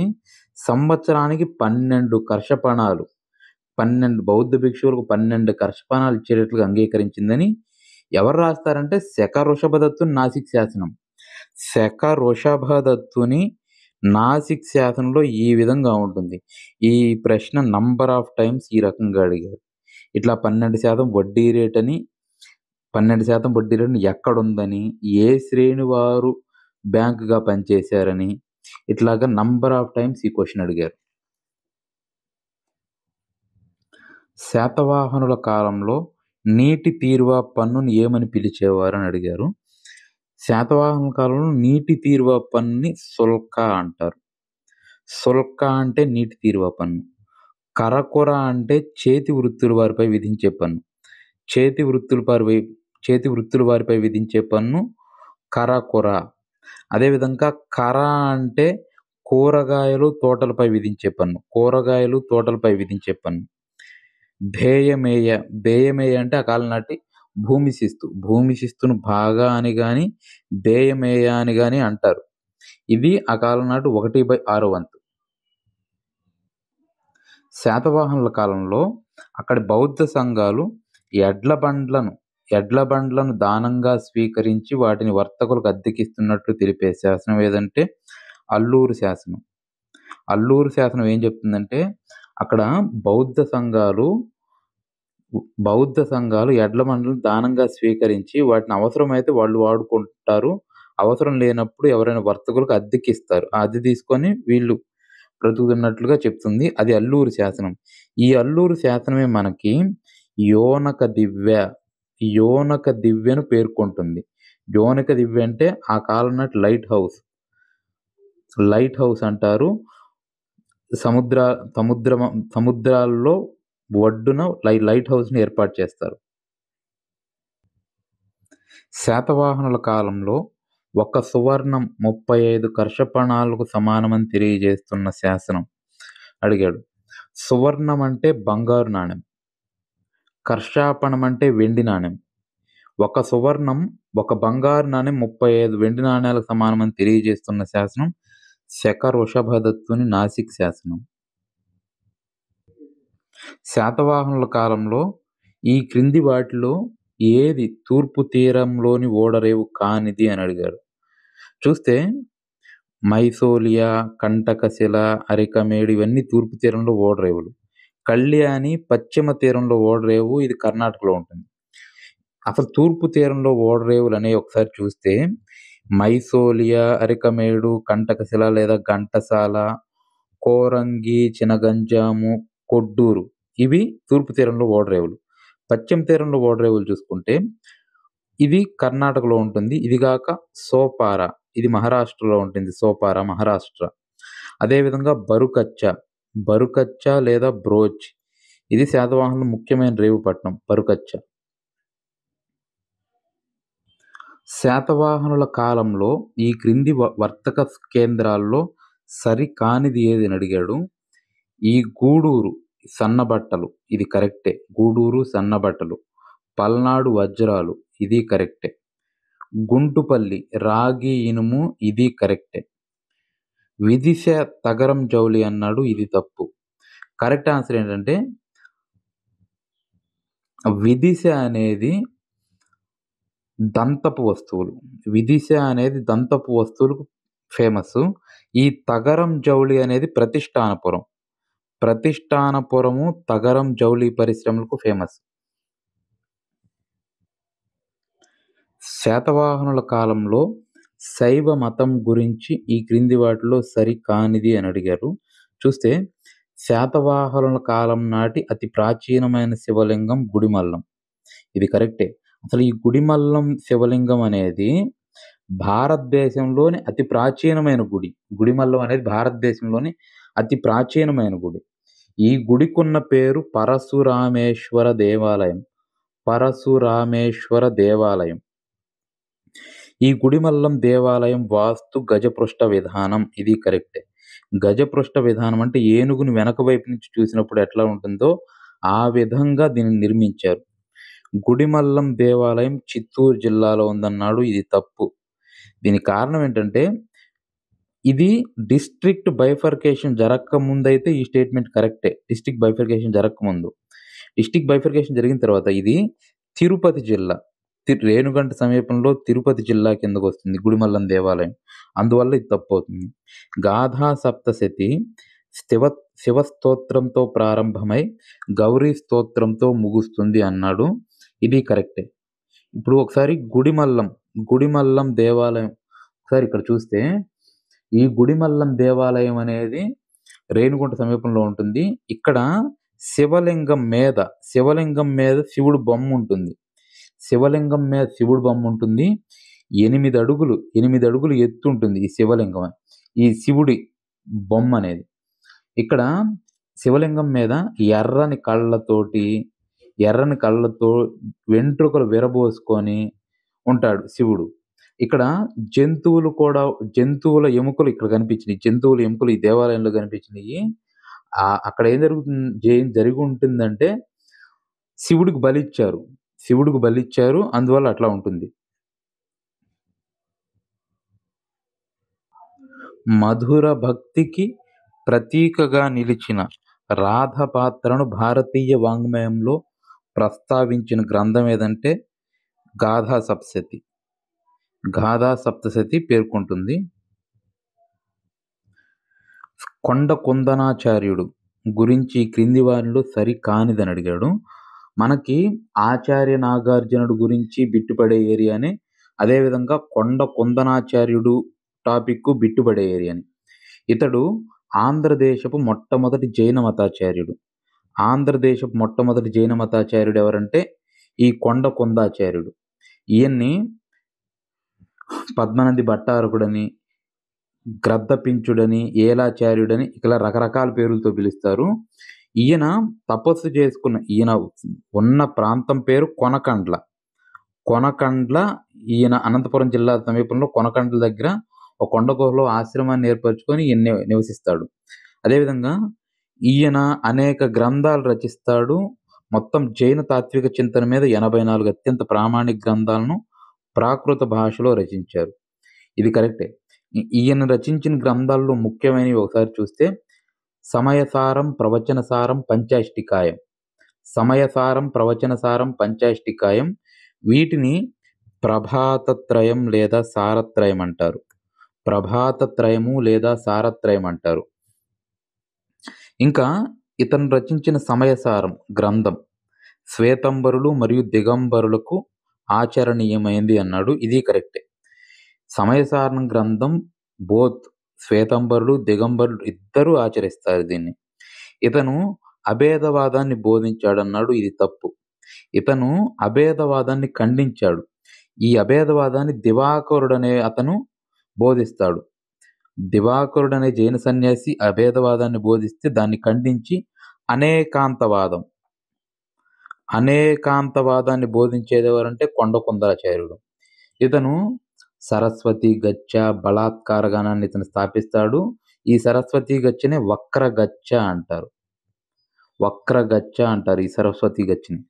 సంవత్సరానికి 12 కర్షపణాలు 12 బౌద్ధ భిక్షువులకు 12 కర్షపణాలు ఇచ్చేటట్లుగా అంగీకరించిందని ఎవరు రాస్తారంటే శక వృషభదత్తుని నాసిక్ శాసనం. శక వృషభదత్తుని నాసిక్ శాసనంలో ఈ విధంగా ఉంటుంది. ఈ ప్రశ్న నంబర్ ఆఫ్ టైమ్స్ ఈ రకంగా అడిగారు. ఇట్లా 12% వడ్డీ రేటని 12% వడ్డీ రేటుని ఎక్కడుందని, ఏ శ్రేణి వారు బ్యాంకుగా పనిచేశారని, ఇట్లాగా నంబర్ ఆఫ్ టైమ్స్ ఈ క్వశ్చన్ అడిగారు. శాతవాహనుల కాలంలో నీటి తీరువా పన్నుని ఏమని పిలిచేవారని అడిగారు. శాతవాహనుల కాలంలో నీటి తీరువా పన్నుని సుల్క అంటారు. సుల్క అంటే నీటి తీరువా పన్ను. కరకొర అంటే చేతి వృత్తుల వారిపై విధించే పన్ను. చేతి వృత్తుల వారిపై విధించే పన్ను కరకొర. అదేవిధంగా కర అంటే కూరగాయలు తోటలపై విధించే పన్ను. బేయమేయ అంటే ఆ కాలం నాటి భూమి శిస్తును భాగా అని గాని బేయమేయ అని గాని అంటారు. ఇది ఆ కాలం నాటి 1/6 వంతు. శాతవాహనుల కాలంలో అక్కడి బౌద్ధ సంఘాలు ఎడ్ల బండ్లను దానంగా స్వీకరించి వాటిని వర్తకులకు అద్దెకిస్తున్నట్లు తెలిపే శాసనం ఏదంటే అల్లూరు శాసనం. అల్లూరు శాసనం ఏం చెప్తుందంటే అక్కడ బౌద్ధ సంఘాలు ఎడ్ల బండ్లను దానంగా స్వీకరించి వాటిని అవసరమైతే వాళ్ళు వాడుకుంటారు, అవసరం లేనప్పుడు ఎవరైనా వర్తకులకు అద్దెకిస్తారు. ఆ అద్దె తీసుకొని వీళ్ళు బ్రతుకుతున్నట్లుగా చెప్తుంది. అది అల్లూరు శాసనం. ఈ అల్లూరు శాసనమే మనకి యోనక దివ్యను పేర్కొంటుంది. యోనక దివ్య అంటే ఆ కాలం నాటి లైట్ హౌస్ అంటారు. సముద్రాల్లో ఒడ్డున లైట్ హౌస్ని ఏర్పాటు చేస్తారు. శాతవాహనుల కాలంలో ఒక సువర్ణం 35 కర్షపణాలకు సమానమని తెలియజేస్తున్న శాసనం అడిగాడు. సువర్ణం అంటే బంగారు నాణెం, కర్షాపణం అంటే వెండి నాణెం. ఒక బంగారు నాణెం 35 వెండి నాణ్యాలకు సమానమని తెలియజేస్తున్న శాసనం శక వృషభదత్తుని నాసిక్ శాసనం. శాతవాహనుల కాలంలో ఈ క్రింది వాటిలో ఏది తూర్పు తీరంలోని ఓడరేవు కానిది అని అడిగాడు. చూస్తే మైసోలియా, కంటకశిల, అరికమేడు ఇవన్నీ తూర్పు తీరంలో ఓడరేవులు. కళ్యాణి పశ్చిమ తీరంలో ఓడరేవు, ఇది కర్ణాటకలో ఉంటుంది. అసలు తూర్పు తీరంలో ఓడరేవులు అనేవి ఒకసారి చూస్తే మైసోలియా, అరికమేడు, కంటకశిల లేదా ఘంటసాల, కోరంగి, చినగంజాము, కొడ్డూరు ఇవి తూర్పు తీరంలో ఓడరేవులు. పశ్చిమ తీరంలో ఓడరేవులు చూసుకుంటే ఇది కర్ణాటకలో ఉంటుంది. ఇదిగాక సోపార, ఇది మహారాష్ట్రలో ఉంటుంది. సోపార మహారాష్ట్ర. అదేవిధంగా బరుకచ్చ లేదా బ్రోచ్, ఇది శాతవాహనుల ముఖ్యమైన రేవు పట్టణం బరుకచ్చ. శాతవాహనుల కాలంలో ఈ క్రింది వర్తక కేంద్రాల్లో సరికానిది ఏది అని అడిగాడు. ఈ గూడూరు సన్నబట్టలు, ఇది కరెక్టే. గూడూరు సన్నబట్టలు. పల్నాడు వజ్రాలు, ఇది కరెక్టే. గుంటుపల్లి రాగి ఇనుము, ఇది కరెక్టే. విదిశ తగరం జౌలి అన్నాడు, ఇది తప్పు. కరెక్ట్ ఆన్సర్ ఏంటంటే విదిశ అనేది దంతపు వస్తువులకు ఫేమస్. ఈ తగరం జౌళి అనేది ప్రతిష్టానపురము తగరం జౌళి పరిశ్రమలకు ఫేమస్. శాతవాహనుల కాలంలో శైవ మతం గురించి ఈ క్రింది వాటిలో సరికానిది అని అడిగారు. చూస్తే శాతవాహనుల కాలం నాటి అతి ప్రాచీనమైన శివలింగం గుడిమల్లం, ఇది కరెక్టే. అసలు ఈ గుడిమల్లం శివలింగం అనేది భారతదేశంలోని అతి ప్రాచీనమైన గుడి. గుడిమల్లం అనేది భారతదేశంలోని అతి ప్రాచీనమైన గుడి. ఈ గుడికున్న పేరు పరశురామేశ్వర దేవాలయం. ఈ గుడిమల్లం దేవాలయం వాస్తు గజపృష్ఠ విధానం, ఇది కరెక్టే. గజపృష్ఠ విధానం అంటే ఏనుగుని వెనక వైపు నుంచి చూసినప్పుడు ఎట్లా ఉంటుందో ఆ విధంగా దీన్ని నిర్మించారు. గుడిమల్లం దేవాలయం చిత్తూరు జిల్లాలో ఉందన్నాడు. ఇది తప్పు. దీనికి కారణం ఏంటంటే, ఇది డిస్ట్రిక్ట్ బైఫర్కేషన్ జరక్కముందైతే ఈ స్టేట్మెంట్ కరెక్టే. డిస్ట్రిక్ట్ బైఫర్కేషన్ జరక్కముందు. డిస్ట్రిక్ట్ బైఫర్కేషన్ జరిగిన తర్వాత ఇది తిరుపతి జిల్లా. రేణుగుంట సమీపంలో తిరుపతి జిల్లా కిందకొస్తుంది గుడిమల్లం దేవాలయం. అందువల్ల ఇది తప్పవుతుంది. గాథా సప్తశతి శివస్తోత్రంతో ప్రారంభమై గౌరీ స్తోత్రంతో ముగుస్తుంది అన్నాడు. ఇది కరెక్టే. ఇప్పుడు ఒకసారి గుడిమల్లం దేవాలయం ఒకసారి ఇక్కడ చూస్తే, ఈ గుడిమల్లం దేవాలయం అనేది రేణుగుంట సమీపంలో ఉంటుంది. ఇక్కడ శివలింగం మీద శివుడు బొమ్మ ఉంటుంది. శివలింగం మీద శివుడు బొమ్మ ఉంటుంది. 8 అడుగులు ఎత్తు ఉంటుంది ఈ శివలింగం. ఈ శివుడి బొమ్మ అనేది. ఇక్కడ శివలింగం మీద ఎర్రని కళ్ళతో వెంట్రుకలు విరబోసుకొని ఉంటాడు శివుడు. ఇక్కడ జంతువుల ఎముకలు ఇక్కడ కనిపించినాయి. జంతువుల ఎముకలు ఈ దేవాలయంలో కనిపించినాయి. అక్కడ ఏం జరిగి ఉంటుందంటే, శివుడికి బలిచ్చారు. అందువల్ల అట్లా ఉంటుంది. మధుర భక్తికి ప్రతీకగా నిలిచిన రాధ పాత్రను భారతీయ వాంగ్మయంలో ప్రస్తావించిన గ్రంథం ఏదంటే గాథా సప్తశతి పేర్కొంటుంది. కొండ కుందనాచార్యుడు గురించి క్రింది వారిలో సరికానిదని అడిగాడు. మనకి ఆచార్య నాగార్జునుడు గురించి బిట్టుపడే ఏరియానే, అదేవిధంగా కొండ కుందనాచార్యుడు టాపిక్ బిట్టుపడే ఏరియాని. ఇతడు ఆంధ్రదేశపు మొట్టమొదటి జైన మతాచార్యుడు ఎవరంటే ఈ కొండ కుందాచార్యుడు. ఈయన్ని పద్మనంది భట్టారకుడని, గ్రద్దపించుడని, ఏలాచార్యుడని ఇలా రకరకాల పేర్లతో పిలుస్తారు. ఈయన ఉన్న ప్రాంతం పేరు కొనకండ్ల. ఈయన అనంతపురం జిల్లా సమీపంలో కొనకండ్ల దగ్గర ఒక కొండ గుహలో ఆశ్రమాన్ని ఏర్పరచుకొని ఈయన నివసిస్తాడు. అదేవిధంగా ఈయన అనేక గ్రంథాలు రచిస్తాడు. మొత్తం జైన తాత్విక చింతన మీద 84 అత్యంత ప్రామాణిక గ్రంథాలను ప్రాకృత భాషలో రచించారు. ఇది కరెక్టే. ఈయన రచించిన గ్రంథాల్లో ముఖ్యమైనవి ఒకసారి చూస్తే సమయసారం, ప్రవచనసారం, పంచాష్టికాయం. వీటిని ప్రభాతత్రయం లేదా సారత్రయం అంటారు. ఇంకా ఇతను రచించిన సమయసారం గ్రంథం శ్వేతంబరులు మరియు దిగంబరులకు ఆచరణీయమైంది అన్నాడు. ఇది కరెక్టే. సమయసారం గ్రంథం బోత్ శ్వేతంబరులు, దిగంబరులు ఇద్దరూ ఆచరిస్తారు దీన్ని. ఇతను అభేదవాదాన్ని బోధించాడన్నాడు. ఇది తప్పు. ఇతను అభేదవాదాన్ని ఖండించాడు. ఈ అభేదవాదాన్ని దివాకరుడనే అతను బోధిస్తాడు. దివాకరుడనే జైన సన్యాసి అభేదవాదాన్ని బోధిస్తే దాన్ని ఖండించి అనేకాంతవాదాన్ని బోధించేది ఎవరంటే కొండ కుందాచార్యుడు. ఇతను సరస్వతి గచ్చ బలాత్కార గణాన్ని ఇతను స్థాపిస్తాడు. ఈ సరస్వతి గచ్చనే వక్రగచ్చ అంటారు. ఈ సరస్వతి గచ్చని.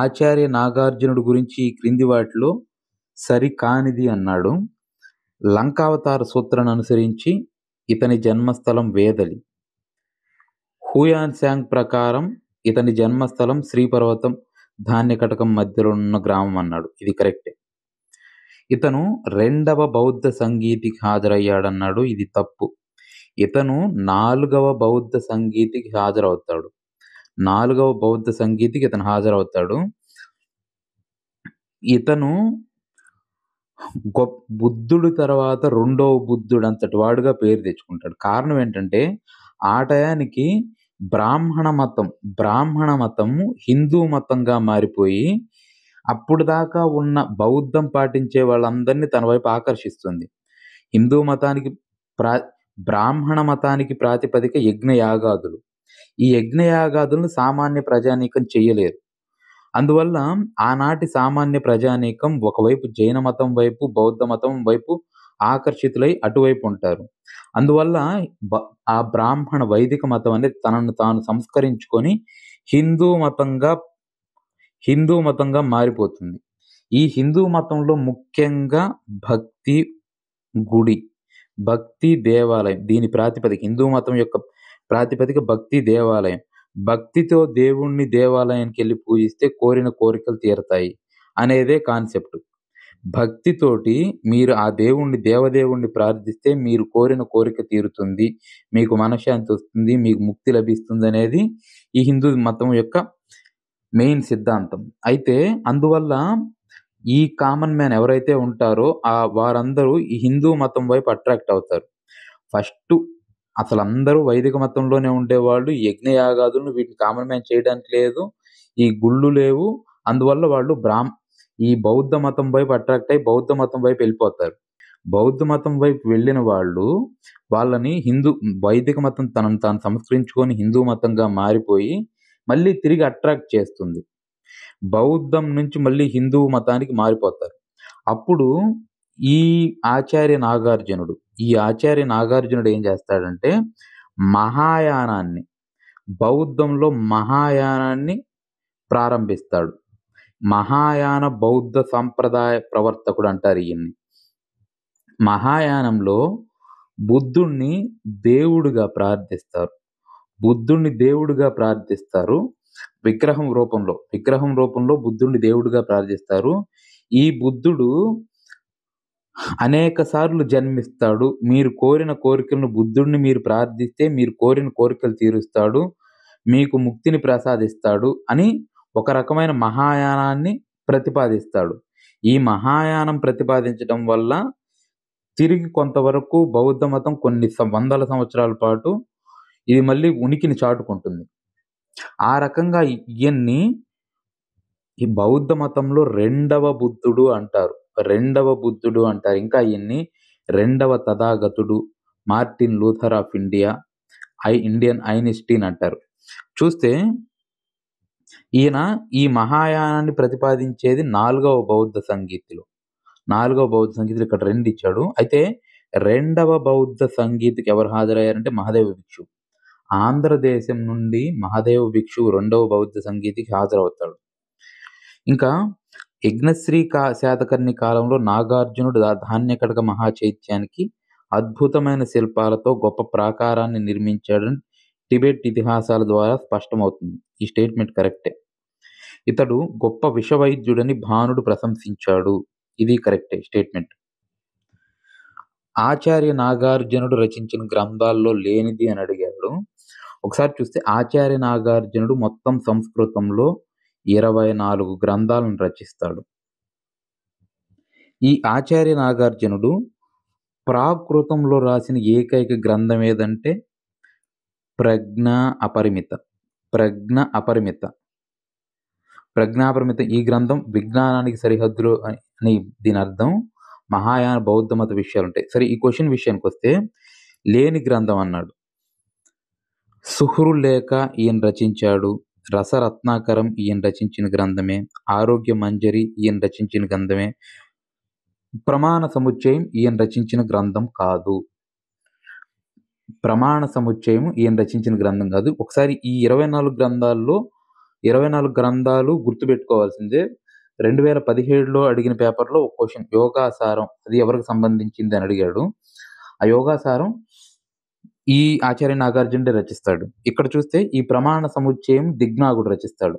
ఆచార్య నాగార్జునుడు గురించి ఈ క్రింది వాటిలో సరికానిది అన్నాడు. లంకావతార సూత్రాన్ని అనుసరించి ఇతని జన్మస్థలం వేదలి. హుయాన్ శాంగ్ ప్రకారం ఇతని జన్మస్థలం శ్రీపర్వతం ధాన్యకటకం మధ్యలో ఉన్న గ్రామం అన్నాడు. ఇది కరెక్టే. ఇతను 2వ బౌద్ధ సంగీతికి హాజరయ్యాడన్నాడు. ఇది తప్పు. ఇతను 4వ బౌద్ధ సంగీతికి హాజరవుతాడు. 4వ బౌద్ధ సంగీతికి ఇతను హాజరవుతాడు. ఇతను బుద్ధుడు తర్వాత 2వ బుద్ధుడు అంతటి వాడుగా పేరు తెచ్చుకుంటాడు. కారణం ఏంటంటే, ఆ టయానికి బ్రాహ్మణ మతము హిందూ మతంగా మారిపోయి అప్పుడు దాకా ఉన్న బౌద్ధం పాటించే వాళ్ళందరినీ తన వైపు ఆకర్షిస్తుంది. హిందూ మతానికి బ్రాహ్మణ మతానికి ప్రాతిపదిక యజ్ఞయాగాదులు. ఈ యజ్ఞయాగాదులను సామాన్య ప్రజానీకం చెయ్యలేరు. అందువల్ల ఆనాటి సామాన్య ప్రజానీకం ఒకవైపు జైన మతం వైపు, బౌద్ధ మతం వైపు ఆకర్షితులై అటువైపు ఉంటారు. అందువల్ల ఆ బ్రాహ్మణ వైదిక మతం అనేది తనను తాను సంస్కరించుకొని హిందూ మతంగా హిందూ మతంగా మారిపోతుంది. ఈ హిందూ మతంలో ముఖ్యంగా భక్తి గుడి, భక్తి దేవాలయం. దీని ప్రాతిపదిక హిందూ మతం యొక్క ప్రాతిపదిక భక్తి దేవాలయం. భక్తితో దేవుణ్ణి దేవాలయానికెళ్ళి పూజిస్తే కోరిన కోరికలు తీరతాయి అనేదే కాన్సెప్ట్. భక్తితోటి మీరు ఆ దేవుణ్ణి దేవదేవుణ్ణి ప్రార్థిస్తే మీరు కోరిన కోరిక తీరుతుంది. మీకు మనశ్శాంతి వస్తుంది. మీకు ముక్తి లభిస్తుందనేది ఈ హిందూ మతం యొక్క మెయిన్ సిద్ధాంతం. అయితే అందువల్ల ఈ కామన్ మ్యాన్ ఎవరైతే ఉంటారో వారందరూ ఈ హిందూ మతం వైపు అట్రాక్ట్ అవుతారు. ఫస్టు అసలందరూ వైదిక మతంలోనే ఉండేవాళ్ళు. యజ్ఞయాగాదులను వీటిని కామన్ మ్యాన్ చేయడానికి లేదు. ఈ గుళ్ళు లేవు. అందువల్ల వాళ్ళు ఈ బౌద్ధ మతం వైపు అట్రాక్ట్ అయ్యి బౌద్ధ మతం వైపు వెళ్ళిపోతారు. బౌద్ధ మతం వైపు వెళ్ళిన వాళ్ళు వాళ్ళని వైదిక మతం తనను తాను సంస్కరించుకొని హిందూ మతంగా మారిపోయి మళ్ళీ తిరిగి అట్రాక్ట్ చేస్తుంది. బౌద్ధం నుంచి మళ్ళీ హిందూ మతానికి మారిపోతారు. అప్పుడు ఈ ఆచార్య నాగార్జునుడు ఏం చేస్తాడంటే మహాయానాన్ని, బౌద్ధంలో మహాయానాన్ని ప్రారంభిస్తాడు. మహాయాన బౌద్ధ సంప్రదాయ ప్రవర్తకుడు అంటారు ఈయన్ని. మహాయానంలో బుద్ధుణ్ణి దేవుడిగా ప్రార్థిస్తారు. విగ్రహం రూపంలో బుద్ధుణ్ణి దేవుడిగా ప్రార్థిస్తారు. ఈ బుద్ధుడు అనేక సార్లు జన్మిస్తాడు. మీరు కోరిన కోరికలను బుద్ధుడిని మీరు ప్రార్థిస్తే మీరు కోరిన కోరికలు తీరుస్తాడు. మీకు ముక్తిని ప్రసాదిస్తాడు అని ఒక రకమైన మహాయానాన్ని ప్రతిపాదిస్తాడు. ఈ మహాయానం ప్రతిపాదించడం వల్ల తిరిగి కొంతవరకు బౌద్ధ మతం కొన్ని వందల సంవత్సరాల పాటు ఇది మళ్ళీ ఉనికిని చాటుకుంటుంది. ఆ రకంగా ఈయన్ని ఈ బౌద్ధ మతంలో రెండవ బుద్ధుడు అంటారు. ఇంకా ఈయన్ని రెండవ తథాగతుడు, Martin Luther of Indian Einstein అంటారు. చూస్తే ఈయన ఈ మహాయానాన్ని ప్రతిపాదించేది నాలుగవ బౌద్ధ సంగీతిలో ఇక్కడ 2 ఇచ్చాడు. అయితే రెండవ బౌద్ధ సంగీతికి ఎవరు హాజరయ్యారంటే మహదేవ భిక్షు. ఆంధ్రదేశం నుండి మహదేవ భిక్షు రెండవ బౌద్ధ సంగీతికి హాజరవుతాడు. ఇంకా యజ్ఞశ్రీ శాతకర్ణి కాలంలో నాగార్జునుడు ధాన్యకటక మహాచైత్యానికి అద్భుతమైన శిల్పాలతో గొప్ప ప్రాకారాన్ని నిర్మించాడని టిబెట్ ఇతిహాసాల ద్వారా స్పష్టమవుతుంది. ఈ స్టేట్మెంట్ కరెక్టే. ఇతడు గొప్ప విషవైద్యుడని భానుడు ప్రశంసించాడు. ఇది కరెక్టే స్టేట్మెంట్. ఆచార్య నాగార్జునుడు రచించిన గ్రంథాల్లో లేనిది అని అడిగాడు. ఒకసారి చూస్తే ఆచార్య నాగార్జునుడు మొత్తం సంస్కృతంలో 24 గ్రంథాలను రచిస్తాడు. ఈ ఆచార్య నాగార్జునుడు ప్రాకృతంలో రాసిన ఏకైక గ్రంథం ఏదంటే ప్రజ్ఞ అపరిమిత. ఈ గ్రంథం విజ్ఞానానికి సరిహద్దులు అని దీని అర్థం. మహాయాన బౌద్ధ మత విషయాలు ఉంటాయి. సరే, ఈ క్వశ్చన్ విషయానికి వస్తే లేని గ్రంథం అన్నాడు. సుహృలేఖ ఈయన రచించాడు. రసరత్నాకరం ఈయన రచించిన గ్రంథమే. ఆరోగ్య మంజరి ఈయన రచించిన గ్రంథమే. ప్రమాణ సముచ్చయం ఈయన రచించిన గ్రంథం కాదు. ఒకసారి ఈ 24 గ్రంథాలు గుర్తుపెట్టుకోవాల్సిందే. 2017లో అడిగిన పేపర్లో ఒక క్వశ్చన్, యోగాసారం అది ఎవరికి సంబంధించింది అని అడిగాడు. ఆ యోగాసారం ఈ ఆచార్య నాగార్జునుడే రచిస్తాడు. ఇక్కడ చూస్తే ఈ ప్రమాణ సముచ్చయం దిగ్నాగుడు రచిస్తాడు.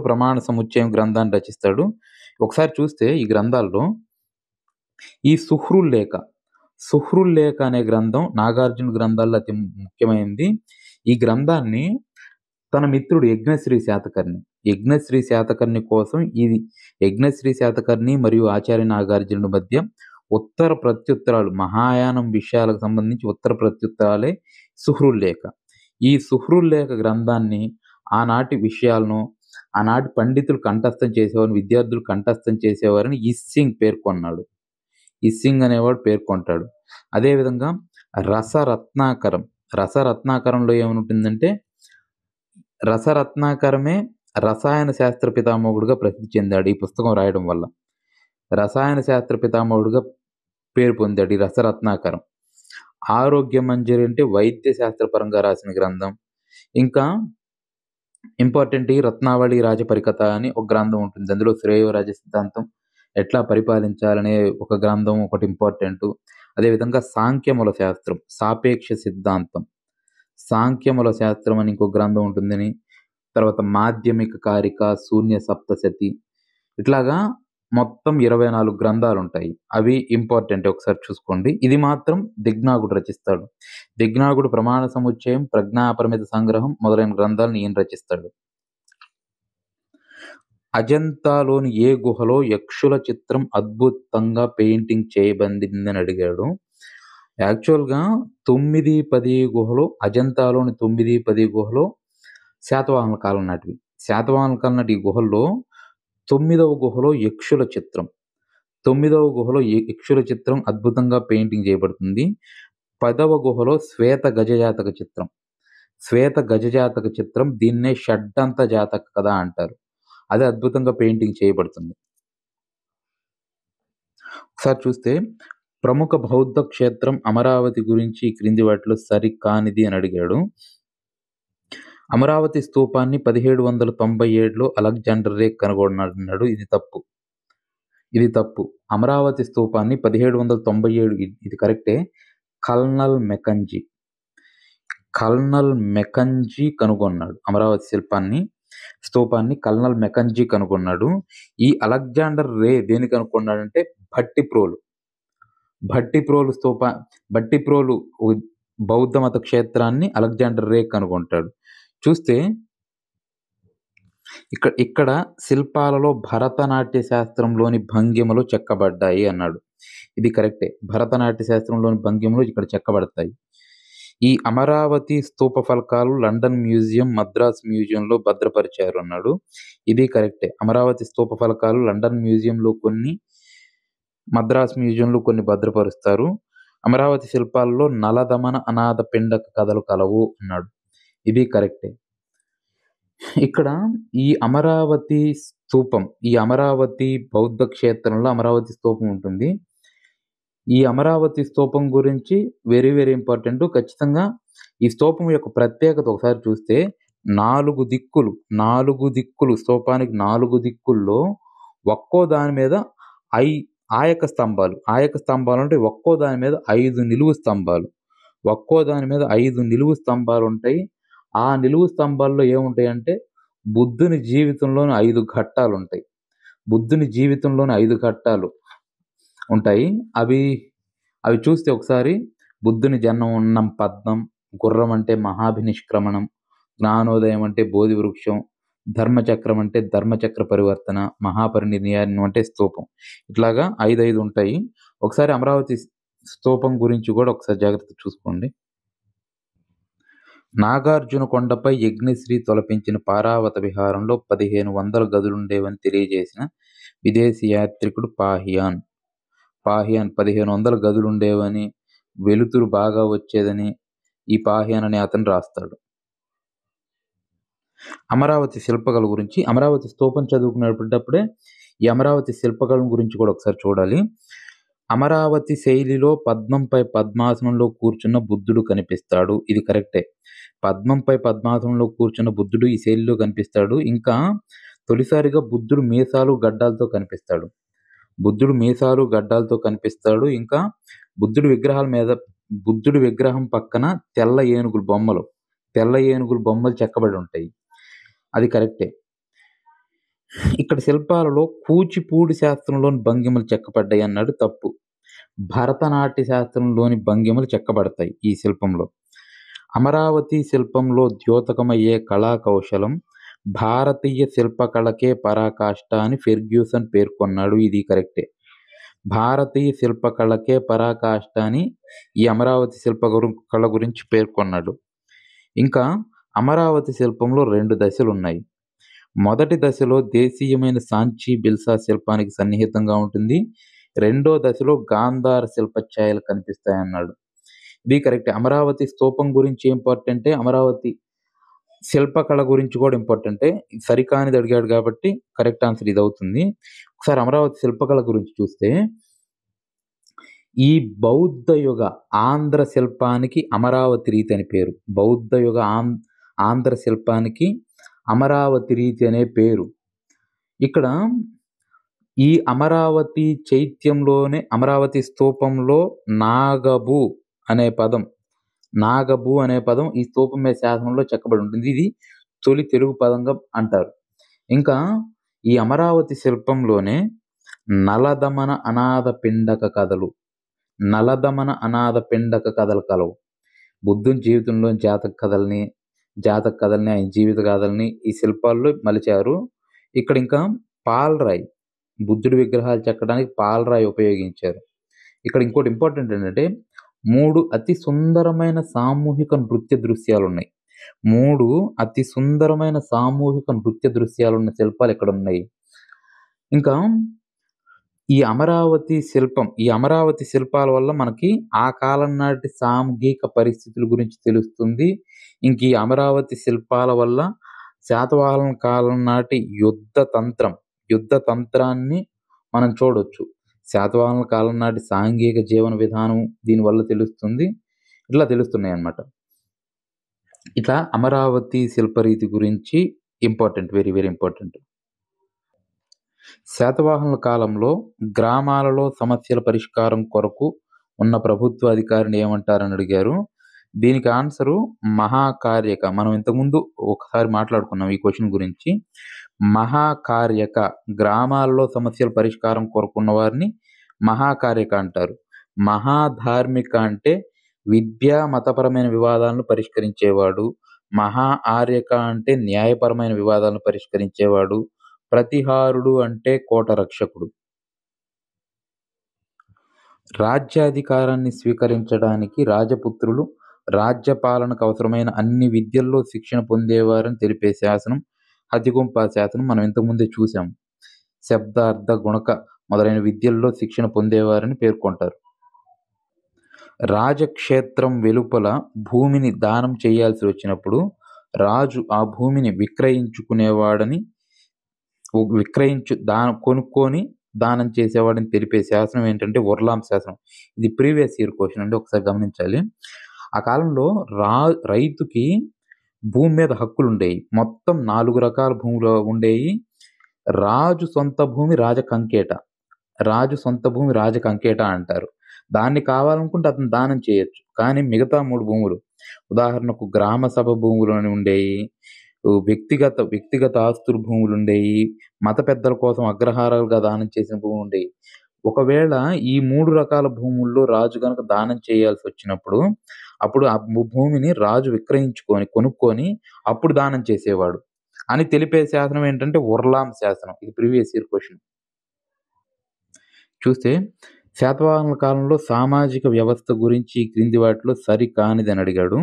ప్రమాణ సముచ్చయం గ్రంథాన్ని రచిస్తాడు. ఒకసారి చూస్తే ఈ గ్రంథాల్లో ఈ సుహృల్లేఖ అనే గ్రంథం నాగార్జున గ్రంథాల్లో అతి ముఖ్యమైనది. ఈ గ్రంథాన్ని తన మిత్రుడు యజ్ఞశ్రీ శాతకర్ణి కోసం ఇది యజ్ఞశ్రీ శాతకర్ణి మరియు ఆచార్య నాగార్జునుడి మధ్య ఉత్తర ప్రత్యుత్తరాలు, మహాయానం విషయాలకు సంబంధించి ఉత్తర ప్రత్యుత్తరాలే సుహృల్లేఖ. ఈ సుహృల్లేఖ గ్రంథాన్ని ఆనాటి విషయాలను ఆనాటి పండితులు కంఠస్థం చేసేవారిని, విద్యార్థులు కంఠస్థం చేసేవారని ఇస్సింగ్ అనేవాడు పేర్కొంటాడు. అదేవిధంగా రసరత్నాకరంలో ఏమనుంటుందంటే రసరత్నాకరమే రసాయన శాస్త్ర పితామహుడుగా ప్రసిద్ధి చెందాడు. ఈ పుస్తకం రాయడం వల్ల రసాయన శాస్త్ర పితామహుడుగా పేరు పొందాడు ఈ రసరత్నాకరం. ఆరోగ్య మంజరి అంటే వైద్య శాస్త్రపరంగా రాసిన గ్రంథం. ఇంకా ఇంపార్టెంట్ ఈ 'రత్నావళి రాజపరికథ' అని ఒక గ్రంథం ఉంటుంది. అందులో శ్రేయోరాజ సిద్ధాంతం ఎట్లా పరిపాలించాలనే ఒక గ్రంథం ఒకటి ఇంపార్టెంటు. అదేవిధంగా సాంఖ్యముల శాస్త్రం, సాపేక్ష సిద్ధాంతం, సాంఖ్యముల శాస్త్రం అని ఇంకో గ్రంథం ఉంటుందని, తర్వాత మాధ్యమిక కారిక, శూన్య సప్తశతి ఇట్లాగా మొత్తం 24 గ్రంథాలుంటాయి. అవి ఇంపార్టెంటే ఒకసారి చూసుకోండి. ఇది మాత్రం దిగ్నాగుడు రచిస్తాడు. దిగ్నాగుడు ప్రమాణ సముచ్చయం, ప్రజ్ఞా అపరిమిత సంగ్రహం మొదలైన గ్రంథాలను ఈయన రచిస్తాడు. అజంతాలోని ఏ గుహలో యక్షుల చిత్రం అద్భుతంగా పెయింటింగ్ చేయబడిందని అడిగాడు. యాక్చువల్‌గా 9, 10 గుహలో అజంతాలోని 9, 10 గుహలో శాతవాహనుల కాలం నాటివి. శాతవాహనుల కాలం నాటి ఈ గుహల్లో 9వ గుహలో యక్షుల చిత్రం. 9వ గుహలో యక్షుల చిత్రం అద్భుతంగా పెయింటింగ్ చేయబడుతుంది. 10వ గుహలో శ్వేత గజజాతక చిత్రం. శ్వేత గజజాతక చిత్రం దీన్నే షడ్డంత జాతక కథ అంటారు. అది అద్భుతంగా పెయింటింగ్ చేయబడుతుంది. ఒకసారి చూస్తే ప్రముఖ బౌద్ధ క్షేత్రం అమరావతి గురించి ఈ క్రింది వాటిలో సరికానిది అని అడిగాడు. అమరావతి స్తూపాన్ని 1797లో అలెగ్జాండర్ రే కనుగొన్నాడన్నాడు. ఇది తప్పు. ఇది తప్పు. అమరావతి స్తూపాన్ని 1797 ఇది కరెక్టే. కల్నల్ మెకంజీ కనుగొన్నాడు. అమరావతి స్తూపాన్ని కల్నల్ మెకంజీ కనుగొన్నాడు. ఈ అలెగ్జాండర్ రే దేన్ని కనుగొన్నాడంటే భట్టిప్రోలు బౌద్ధ మత క్షేత్రాన్ని అలెగ్జాండర్ రే కనుగొంటాడు. చూస్తే ఇక్కడ శిల్పాలలో భరతనాట్య శాస్త్రంలోని భంగిమలు చెక్కబడ్డాయి అన్నాడు. ఇది కరెక్టే. భరతనాట్య శాస్త్రంలోని భంగిమలు ఇక్కడ చెక్కబడతాయి. ఈ అమరావతి స్తూప ఫలకాలు లండన్ మ్యూజియం, మద్రాస్ మ్యూజియంలో భద్రపరిచారు అన్నాడు. ఇది కరెక్టే. అమరావతి స్తూప ఫలకాలు లండన్ మ్యూజియంలో కొన్ని, మద్రాస్ మ్యూజియంలో కొన్ని భద్రపరుస్తారు. అమరావతి శిల్పాల్లో నలదమన అనాథ పిండక కథలు కలవు అన్నాడు. ఇది కరెక్టే. ఇక్కడ ఈ అమరావతి స్తూపం, ఈ అమరావతి బౌద్ధ క్షేత్రంలో అమరావతి స్తూపం ఉంటుంది. ఈ అమరావతి స్తూపం గురించి వెరీ వెరీ ఇంపార్టెంట్. ఖచ్చితంగా ఈ స్తూపం యొక్క ప్రత్యేకత ఒకసారి చూస్తే 4 దిక్కులు స్తూపానికి 4 దిక్కుల్లో ఒక్కో దాని మీద ఆయక స్తంభాలు అంటే ఒక్కో దాని మీద 5 నిలువు స్తంభాలు ఉంటాయి. ఆ నిలువు స్తంభాల్లో ఏముంటాయంటే బుద్ధుని జీవితంలోని 5 ఘట్టాలు ఉంటాయి. ఉంటాయి. అవి చూస్తే ఒకసారి బుద్ధుని జన్మం పద్మం, గుర్రం అంటే మహాభినిష్క్రమణం, జ్ఞానోదయం అంటే బోధి వృక్షం, ధర్మచక్రం అంటే ధర్మచక్ర పరివర్తన, మహాపరినిర్యాణం అంటే స్తూపం. ఇట్లాగా 5 ఉంటాయి. ఒకసారి అమరావతి స్తూపం గురించి కూడా ఒకసారి జాగ్రత్తగా చూసుకోండి. నాగార్జున కొండపై యజ్ఞశ్రీ తొలపించిన పారావత విహారంలో 1500 గదులుండేవని తెలియజేసిన విదేశీ యాత్రికుడు పాహియాన్. 1500 గదులుండేవని, వెలుతురు బాగా వచ్చేదని ఈ పాహియాన్ అనే అతను రాస్తాడు. అమరావతి శిల్పకళ గురించి, అమరావతి స్తూపం చదువుకునేటప్పుడే ఈ అమరావతి శిల్పకళ గురించి కూడా ఒకసారి చూడాలి. అమరావతి శైలిలో పద్మంపై పద్మాసనంలో కూర్చున్న బుద్ధుడు కనిపిస్తాడు. ఇది కరెక్టే. పద్మంపై పద్మాసనంలో కూర్చున్న బుద్ధుడు ఈ శైలిలో కనిపిస్తాడు. ఇంకా తొలిసారిగా బుద్ధుడు మీసాలు గడ్డాలతో కనిపిస్తాడు. ఇంకా బుద్ధుడి విగ్రహం పక్కన తెల్ల ఏనుగుల బొమ్మలు చెక్కబడి ఉంటాయి. అది కరెక్టే. ఇక్కడ శిల్పాలలో కూచిపూడి శాస్త్రంలోని భంగిమలు చెక్కబడ్డాయి అన్నాడు. తప్పు. భరతనాట్య శాస్త్రంలోని భంగిమలు చెక్కబడతాయి ఈ శిల్పంలో. అమరావతి శిల్పంలో ద్యోతకమయ్యే కళా కౌశలం భారతీయ శిల్పకళకే పరాకాష్ట అని ఫెర్గ్యూసన్ పేర్కొన్నాడు. ఇది కరెక్టే. భారతీయ శిల్పకళకే పరాకాష్ట అని ఈ అమరావతి శిల్పకళ గురించి పేర్కొన్నాడు. ఇంకా అమరావతి శిల్పంలో 2 దశలున్నాయి. మొదటి దశలో దేశీయమైన సాంచి బిల్సా శిల్పానికి సన్నిహితంగా ఉంటుంది. రెండో దశలో గాంధార శిల్పఛాయలు కనిపిస్తాయన్నాడు. ఇది కరెక్ట్. అమరావతి స్తూపం గురించి ఇంపార్టెంటే, అమరావతి శిల్పకళ గురించి కూడా ఇంపార్టెంటే. సరికానిది అడిగాడు కాబట్టి కరెక్ట్ ఆన్సర్ ఇది అవుతుంది. ఒకసారి అమరావతి శిల్పకళ గురించి చూస్తే ఈ బౌద్ధ యుగ ఆంధ్ర శిల్పానికి అమరావతి రీతి అని పేరు. బౌద్ధ యుగ ఆంధ్ర శిల్పానికి అమరావతి రీతి అనే పేరు. ఇక్కడ ఈ అమరావతి చైత్యంలోనే అమరావతి స్తూపంలో నాగబు అనే పదం ఈ స్తూపం మీద శాసనంలో చెక్కబడి ఉంటుంది. ఇది తొలి తెలుగు పదంగా అంటారు. ఇంకా ఈ అమరావతి శిల్పంలోనే నలదమన అనాథ పిండక కథలు కలవు. బుద్ధుని జీవితంలోని జాతక కథల్ని, ఆయన జీవిత గాథల్ని ఈ శిల్పాల్లో మలిచారు. ఇక్కడ ఇంకా పాలరాయి, బుద్ధుడి విగ్రహాలు చెక్కడానికి పాలరాయి ఉపయోగించారు. ఇక్కడ ఇంకోటి ఇంపార్టెంట్ ఏంటంటే 3 అతి సుందరమైన సామూహిక నృత్య దృశ్యాలున్నాయి. 3 అతి సుందరమైన సామూహిక నృత్య దృశ్యాలున్న శిల్పాలు ఇక్కడ ఉన్నాయి. ఇంకా ఈ అమరావతి శిల్పాల వల్ల మనకి ఆ కాలం నాటి సాంఘిక పరిస్థితుల గురించి తెలుస్తుంది. ఇంక ఈ అమరావతి శిల్పాల వల్ల శాతవాహనుల కాలం నాటి యుద్ధ తంత్రాన్ని మనం చూడొచ్చు. శాతవాహనుల కాలం నాటి సాంఘిక జీవన విధానం దీనివల్ల తెలుస్తుంది. ఇట్లా తెలుస్తున్నాయి అన్నమాట. ఇట్లా అమరావతి శిల్పరీతి గురించి ఇంపార్టెంట్, వెరీ వెరీ ఇంపార్టెంట్. శాతవాహనుల కాలంలో గ్రామాలలో సమస్యల పరిష్కారం కొరకు ఉన్న ప్రభుత్వ అధికారిని ఏమంటారని అడిగారు. దీనికి ఆన్సరు మహాకార్యక. మనం ఇంతకుముందు ఒకసారి మాట్లాడుకున్నాం ఈ క్వశ్చన్ గురించి. మహాకార్యక, గ్రామాల్లో సమస్యల పరిష్కారం కొరకున్న వారిని మహాకార్యక అంటారు. మహాధార్మిక అంటే విద్యా మతపరమైన వివాదాలను పరిష్కరించేవాడు. మహా ఆర్యక అంటే న్యాయపరమైన వివాదాలను పరిష్కరించేవాడు. ప్రతిహారుడు అంటే కోట రక్షకుడు. రాజ్యాధికారాన్ని స్వీకరించడానికి రాజపుత్రులు రాజ్యపాలనకు అవసరమైన అన్ని విద్యల్లో శిక్షణ పొందేవారని తెలిపే శాసనం హతిగుంప శాసనం. మనం ఇంతకుముందే చూసాం. శబ్ద, అర్థ, గుణక మొదలైన విద్యల్లో శిక్షణ పొందేవారని పేర్కొంటారు. రాజక్షేత్రం వెలుపల భూమిని దానం చేయాల్సి వచ్చినప్పుడు రాజు ఆ భూమిని కొనుక్కొని దానం చేసేవాడని తెలిపే శాసనం ఏంటంటే ఉర్లాం శాసనం. ఇది ప్రీవియస్ ఇయర్ క్వశ్చన్ అండి, ఒకసారి గమనించాలి. ఆ కాలంలో రైతుకి భూమి మీద హక్కులు ఉండేవి. మొత్తం 4 రకాల భూములు ఉండేవి. రాజు సొంత భూమి రాజకంకేట అంటారు. దాన్ని కావాలనుకుంటే అతను దానం చేయొచ్చు. కానీ మిగతా 3 భూములు, ఉదాహరణకు గ్రామ సభ భూములు అని ఉండేవి, వ్యక్తిగత ఆస్తుల భూములు ఉండేవి, మత పెద్దల కోసం అగ్రహారాలుగా దానం చేసిన భూములు ఉండేవి. ఒకవేళ ఈ 3 రకాల భూముల్లో రాజు కనుక దానం చేయాల్సి వచ్చినప్పుడు అప్పుడు ఆ భూమిని రాజు కొనుక్కొని అప్పుడు దానం చేసేవాడు అని తెలిపే శాసనం ఏంటంటే ఉర్లాం శాసనం. ఇది ప్రీవియస్ ఇయర్ క్వశ్చన్. చూస్తే శాతవాహనుల కాలంలో సామాజిక వ్యవస్థ గురించి ఈ క్రింది వాటిలో సరికానిదని అడిగాడు.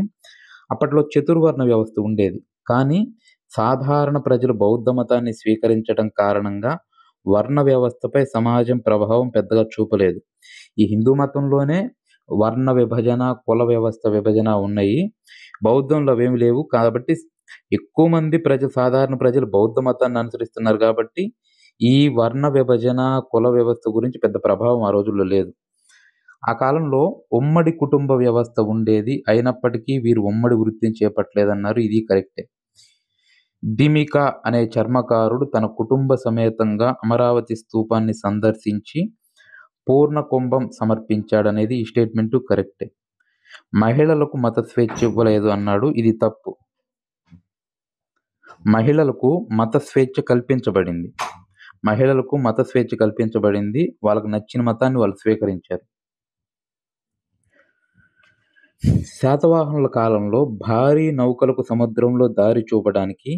అప్పట్లో చతుర్వర్ణ వ్యవస్థ ఉండేది. కానీ సాధారణ ప్రజలు బౌద్ధ మతాన్ని స్వీకరించడం కారణంగా వర్ణ వ్యవస్థపై సమాజం ప్రభావం పెద్దగా చూపలేదు. ఈ హిందూ మతంలోనే వర్ణ విభజన, కుల వ్యవస్థ విభజన ఉన్నాయి. బౌద్ధంలో అవేమి లేవు. కాబట్టి ఎక్కువ మంది సాధారణ ప్రజలు బౌద్ధ మతాన్ని అనుసరిస్తున్నారు కాబట్టి ఈ వర్ణ విభజన, కుల వ్యవస్థ గురించి పెద్ద ప్రభావం ఆ రోజుల్లో లేదు. ఆ కాలంలో ఉమ్మడి కుటుంబ వ్యవస్థ ఉండేది. అయినప్పటికీ వీరు ఉమ్మడి వృత్తిని చేపట్టలేదన్నారు. ఇది కరెక్టే. దిమిక అనే చర్మకారుడు తన కుటుంబ సమేతంగా అమరావతి స్తూపాన్ని సందర్శించి పూర్ణ కుంభం సమర్పించాడనేది ఈ స్టేట్మెంట్ కరెక్టే. మహిళలకు మత స్వేచ్ఛ ఇవ్వలేదు అన్నాడు. ఇది తప్పు. మహిళలకు మత స్వేచ్ఛ కల్పించబడింది. వాళ్ళకు నచ్చిన మతాన్ని వాళ్ళు స్వీకరించారు. శాతవాహనుల కాలంలో భారీ నౌకలకు సముద్రంలో దారి చూపడానికి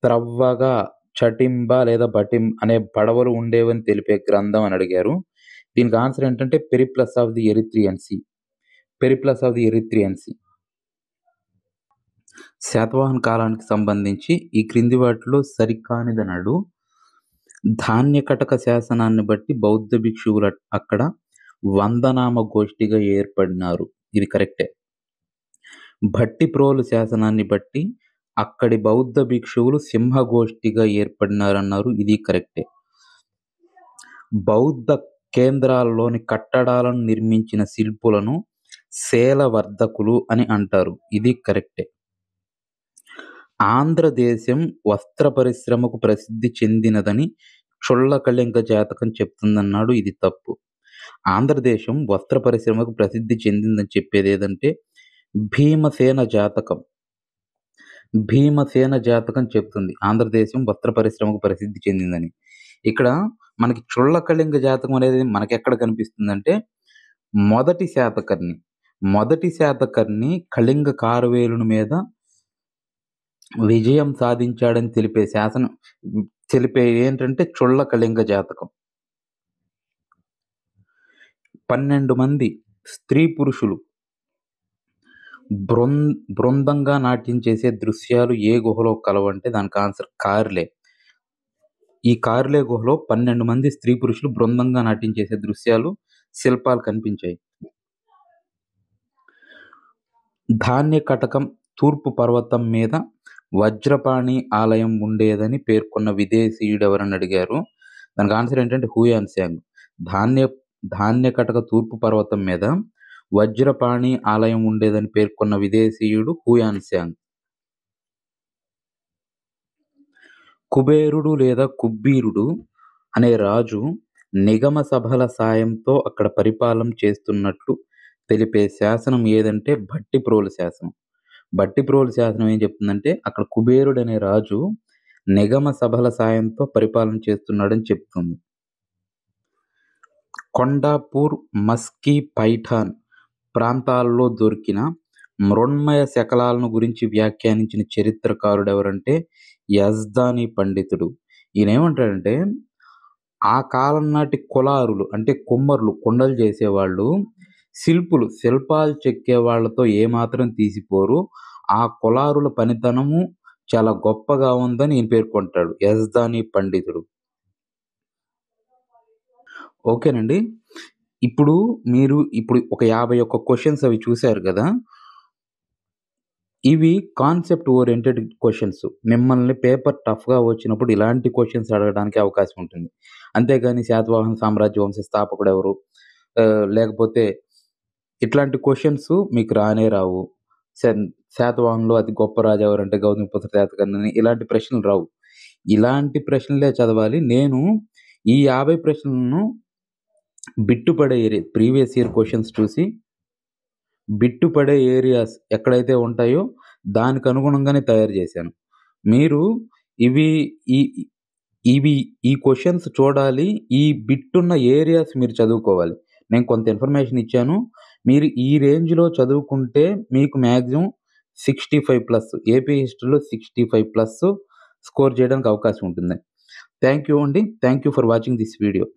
త్రవ్వగా, చటింబ లేదా బటిం అనే పడవలు ఉండేవని తెలిపే గ్రంథం అని అడిగారు. దీనికి ఆన్సర్ ఏంటంటే Periplus of the Erythraean Sea. Satavahana కాలానికి సంబంధించి ఈ క్రింది వాటిలో సరికానిదన్నాడు. ధాన్య కటక శాసనాన్ని బట్టి బౌద్ధ భిక్షువులు అక్కడ వందనామ గోష్ఠిగా ఏర్పడినారు. ఇది కరెక్టే. భట్టిప్రోలు శాసనాన్ని బట్టి అక్కడి బౌద్ధ భిక్షువులు సింహగోష్ఠిగా ఏర్పడినారన్నారు. ఇది కరెక్టే. బౌద్ధ కేంద్రాల్లోని కట్టడాలను నిర్మించిన శిల్పులను శేలవర్ధకులు అని అంటారు. ఇది కరెక్టే. ఆంధ్రదేశం వస్త్ర పరిశ్రమకు ప్రసిద్ధి చెందినదని చుళ్ళకళింగ జాతకం చెప్తుందన్నాడు. ఇది తప్పు. ఆంధ్రదేశం వస్త్ర పరిశ్రమకు ప్రసిద్ధి చెందిందని చెప్పేదేదంటే భీమసేన జాతకం. భీమసేన జాతకం చెప్తుంది ఆంధ్రదేశం వస్త్ర పరిశ్రమకు ప్రసిద్ధి చెందిందని. ఇక్కడ మనకి చుళ్ళకళింగ జాతకం అనేది మనకెక్కడ కనిపిస్తుందంటే మొదటి శాతకర్ణి కళింగ కారవేలుని మీద విజయం సాధించాడని తెలిపే ఏంటంటే చుళ్ళకళింగ జాతకం. 12 మంది స్త్రీ పురుషులు బృందంగా నాట్యం చేసే దృశ్యాలు ఏ గుహలో కలవంటే దానికి ఆన్సర్ కార్లే. ఈ కార్లే గుహలో 12 మంది స్త్రీ పురుషులు బృందంగా నాట్యం చేసే దృశ్యాలు, శిల్పాలు కనిపించాయి. ధాన్య కటకం తూర్పు పర్వతం మీద వజ్రపాణి ఆలయం ఉండేదని పేర్కొన్న విదేశీయుడెవరని అడిగారు. దానికి ఆన్సర్ ఏంటంటే హుయాన్ సాంగ్. ధాన్య కటక తూర్పు పర్వతం మీద వజ్రపాణి ఆలయం ఉండేదని పేర్కొన్న విదేశీయుడు హుయాన్ సాంగ్. కుబేరుడు లేదా కుబ్బీరుడు అనే రాజు నిగమ సభల సాయంతో అక్కడ పరిపాలన చేస్తున్నట్లు తెలిపే శాసనం ఏదంటే భట్టిప్రోలు శాసనం. భట్టిప్రోలు శాసనం ఏం చెప్తుందంటే అక్కడ కుబేరుడు అనే రాజు నిగమ సభల సాయంతో పరిపాలన చేస్తున్నాడని చెప్తుంది. కొండాపూర్, మస్కీ, పైఠాన్ ప్రాంతాల్లో దొరికిన మృణ్మయ శకలాలను గురించి వ్యాఖ్యానించిన చరిత్రకారుడు ఎవరంటే యజ్దాని పండితుడు. ఈయన ఏమంటాడంటే ఆ కాలం నాటి కులారులు అంటే కుమ్మరులు, కుండలు చేసేవాళ్ళు శిల్పాలు చెక్కే వాళ్ళతో ఏమాత్రం తీసిపోరు. ఆ కులారుల పనితనము చాలా గొప్పగా ఉందని ఈయన పేర్కొంటాడు యజ్దాని పండితుడు. ఓకేనండి. ఇప్పుడు ఒక 51 క్వశ్చన్స్ అవి చూశారు కదా. ఇవి కాన్సెప్ట్ ఓరియెంటెడ్ క్వశ్చన్స్. మిమ్మల్ని పేపర్ టఫ్‌గా వచ్చినప్పుడు ఇలాంటి క్వశ్చన్స్ అడగడానికి అవకాశం ఉంటుంది. అంతేగాని శాతవాహన సామ్రాజ్య వంశ స్థాపకుడు ఎవరు? లేకపోతే ఇట్లాంటి క్వశ్చన్స్ మీకు రానే రావు. శాతవాహనులో అతి గొప్ప రాజు ఎవరంటే గౌతమిపుత్ర శాతకర్ణి. ఇలాంటి ప్రశ్నలు రావు. ఇలాంటి ప్రశ్నలే చదవాలి. నేను ఈ 50 ప్రశ్నలను బిట్టుపడే ప్రీవియస్ ఇయర్ క్వశ్చన్స్ చూసి బిట్టుపడే ఏరియాస్ ఎక్కడైతే ఉంటాయో దానికి అనుగుణంగానే తయారు చేశాను. మీరు ఈ క్వశ్చన్స్ చూడాలి. ఈ బిట్టున్న ఏరియాస్ మీరు చదువుకోవాలి. నేను కొంత ఇన్ఫర్మేషన్ ఇచ్చాను. మీరు ఈ రేంజ్‌లో చదువుకుంటే మీకు మాక్సిమం 65+ ఏపీ హిస్టరీలో 65+ స్కోర్ చేయడానికి అవకాశం ఉంటుంది. థాంక్ యూ అండి. Thank you for watching this video.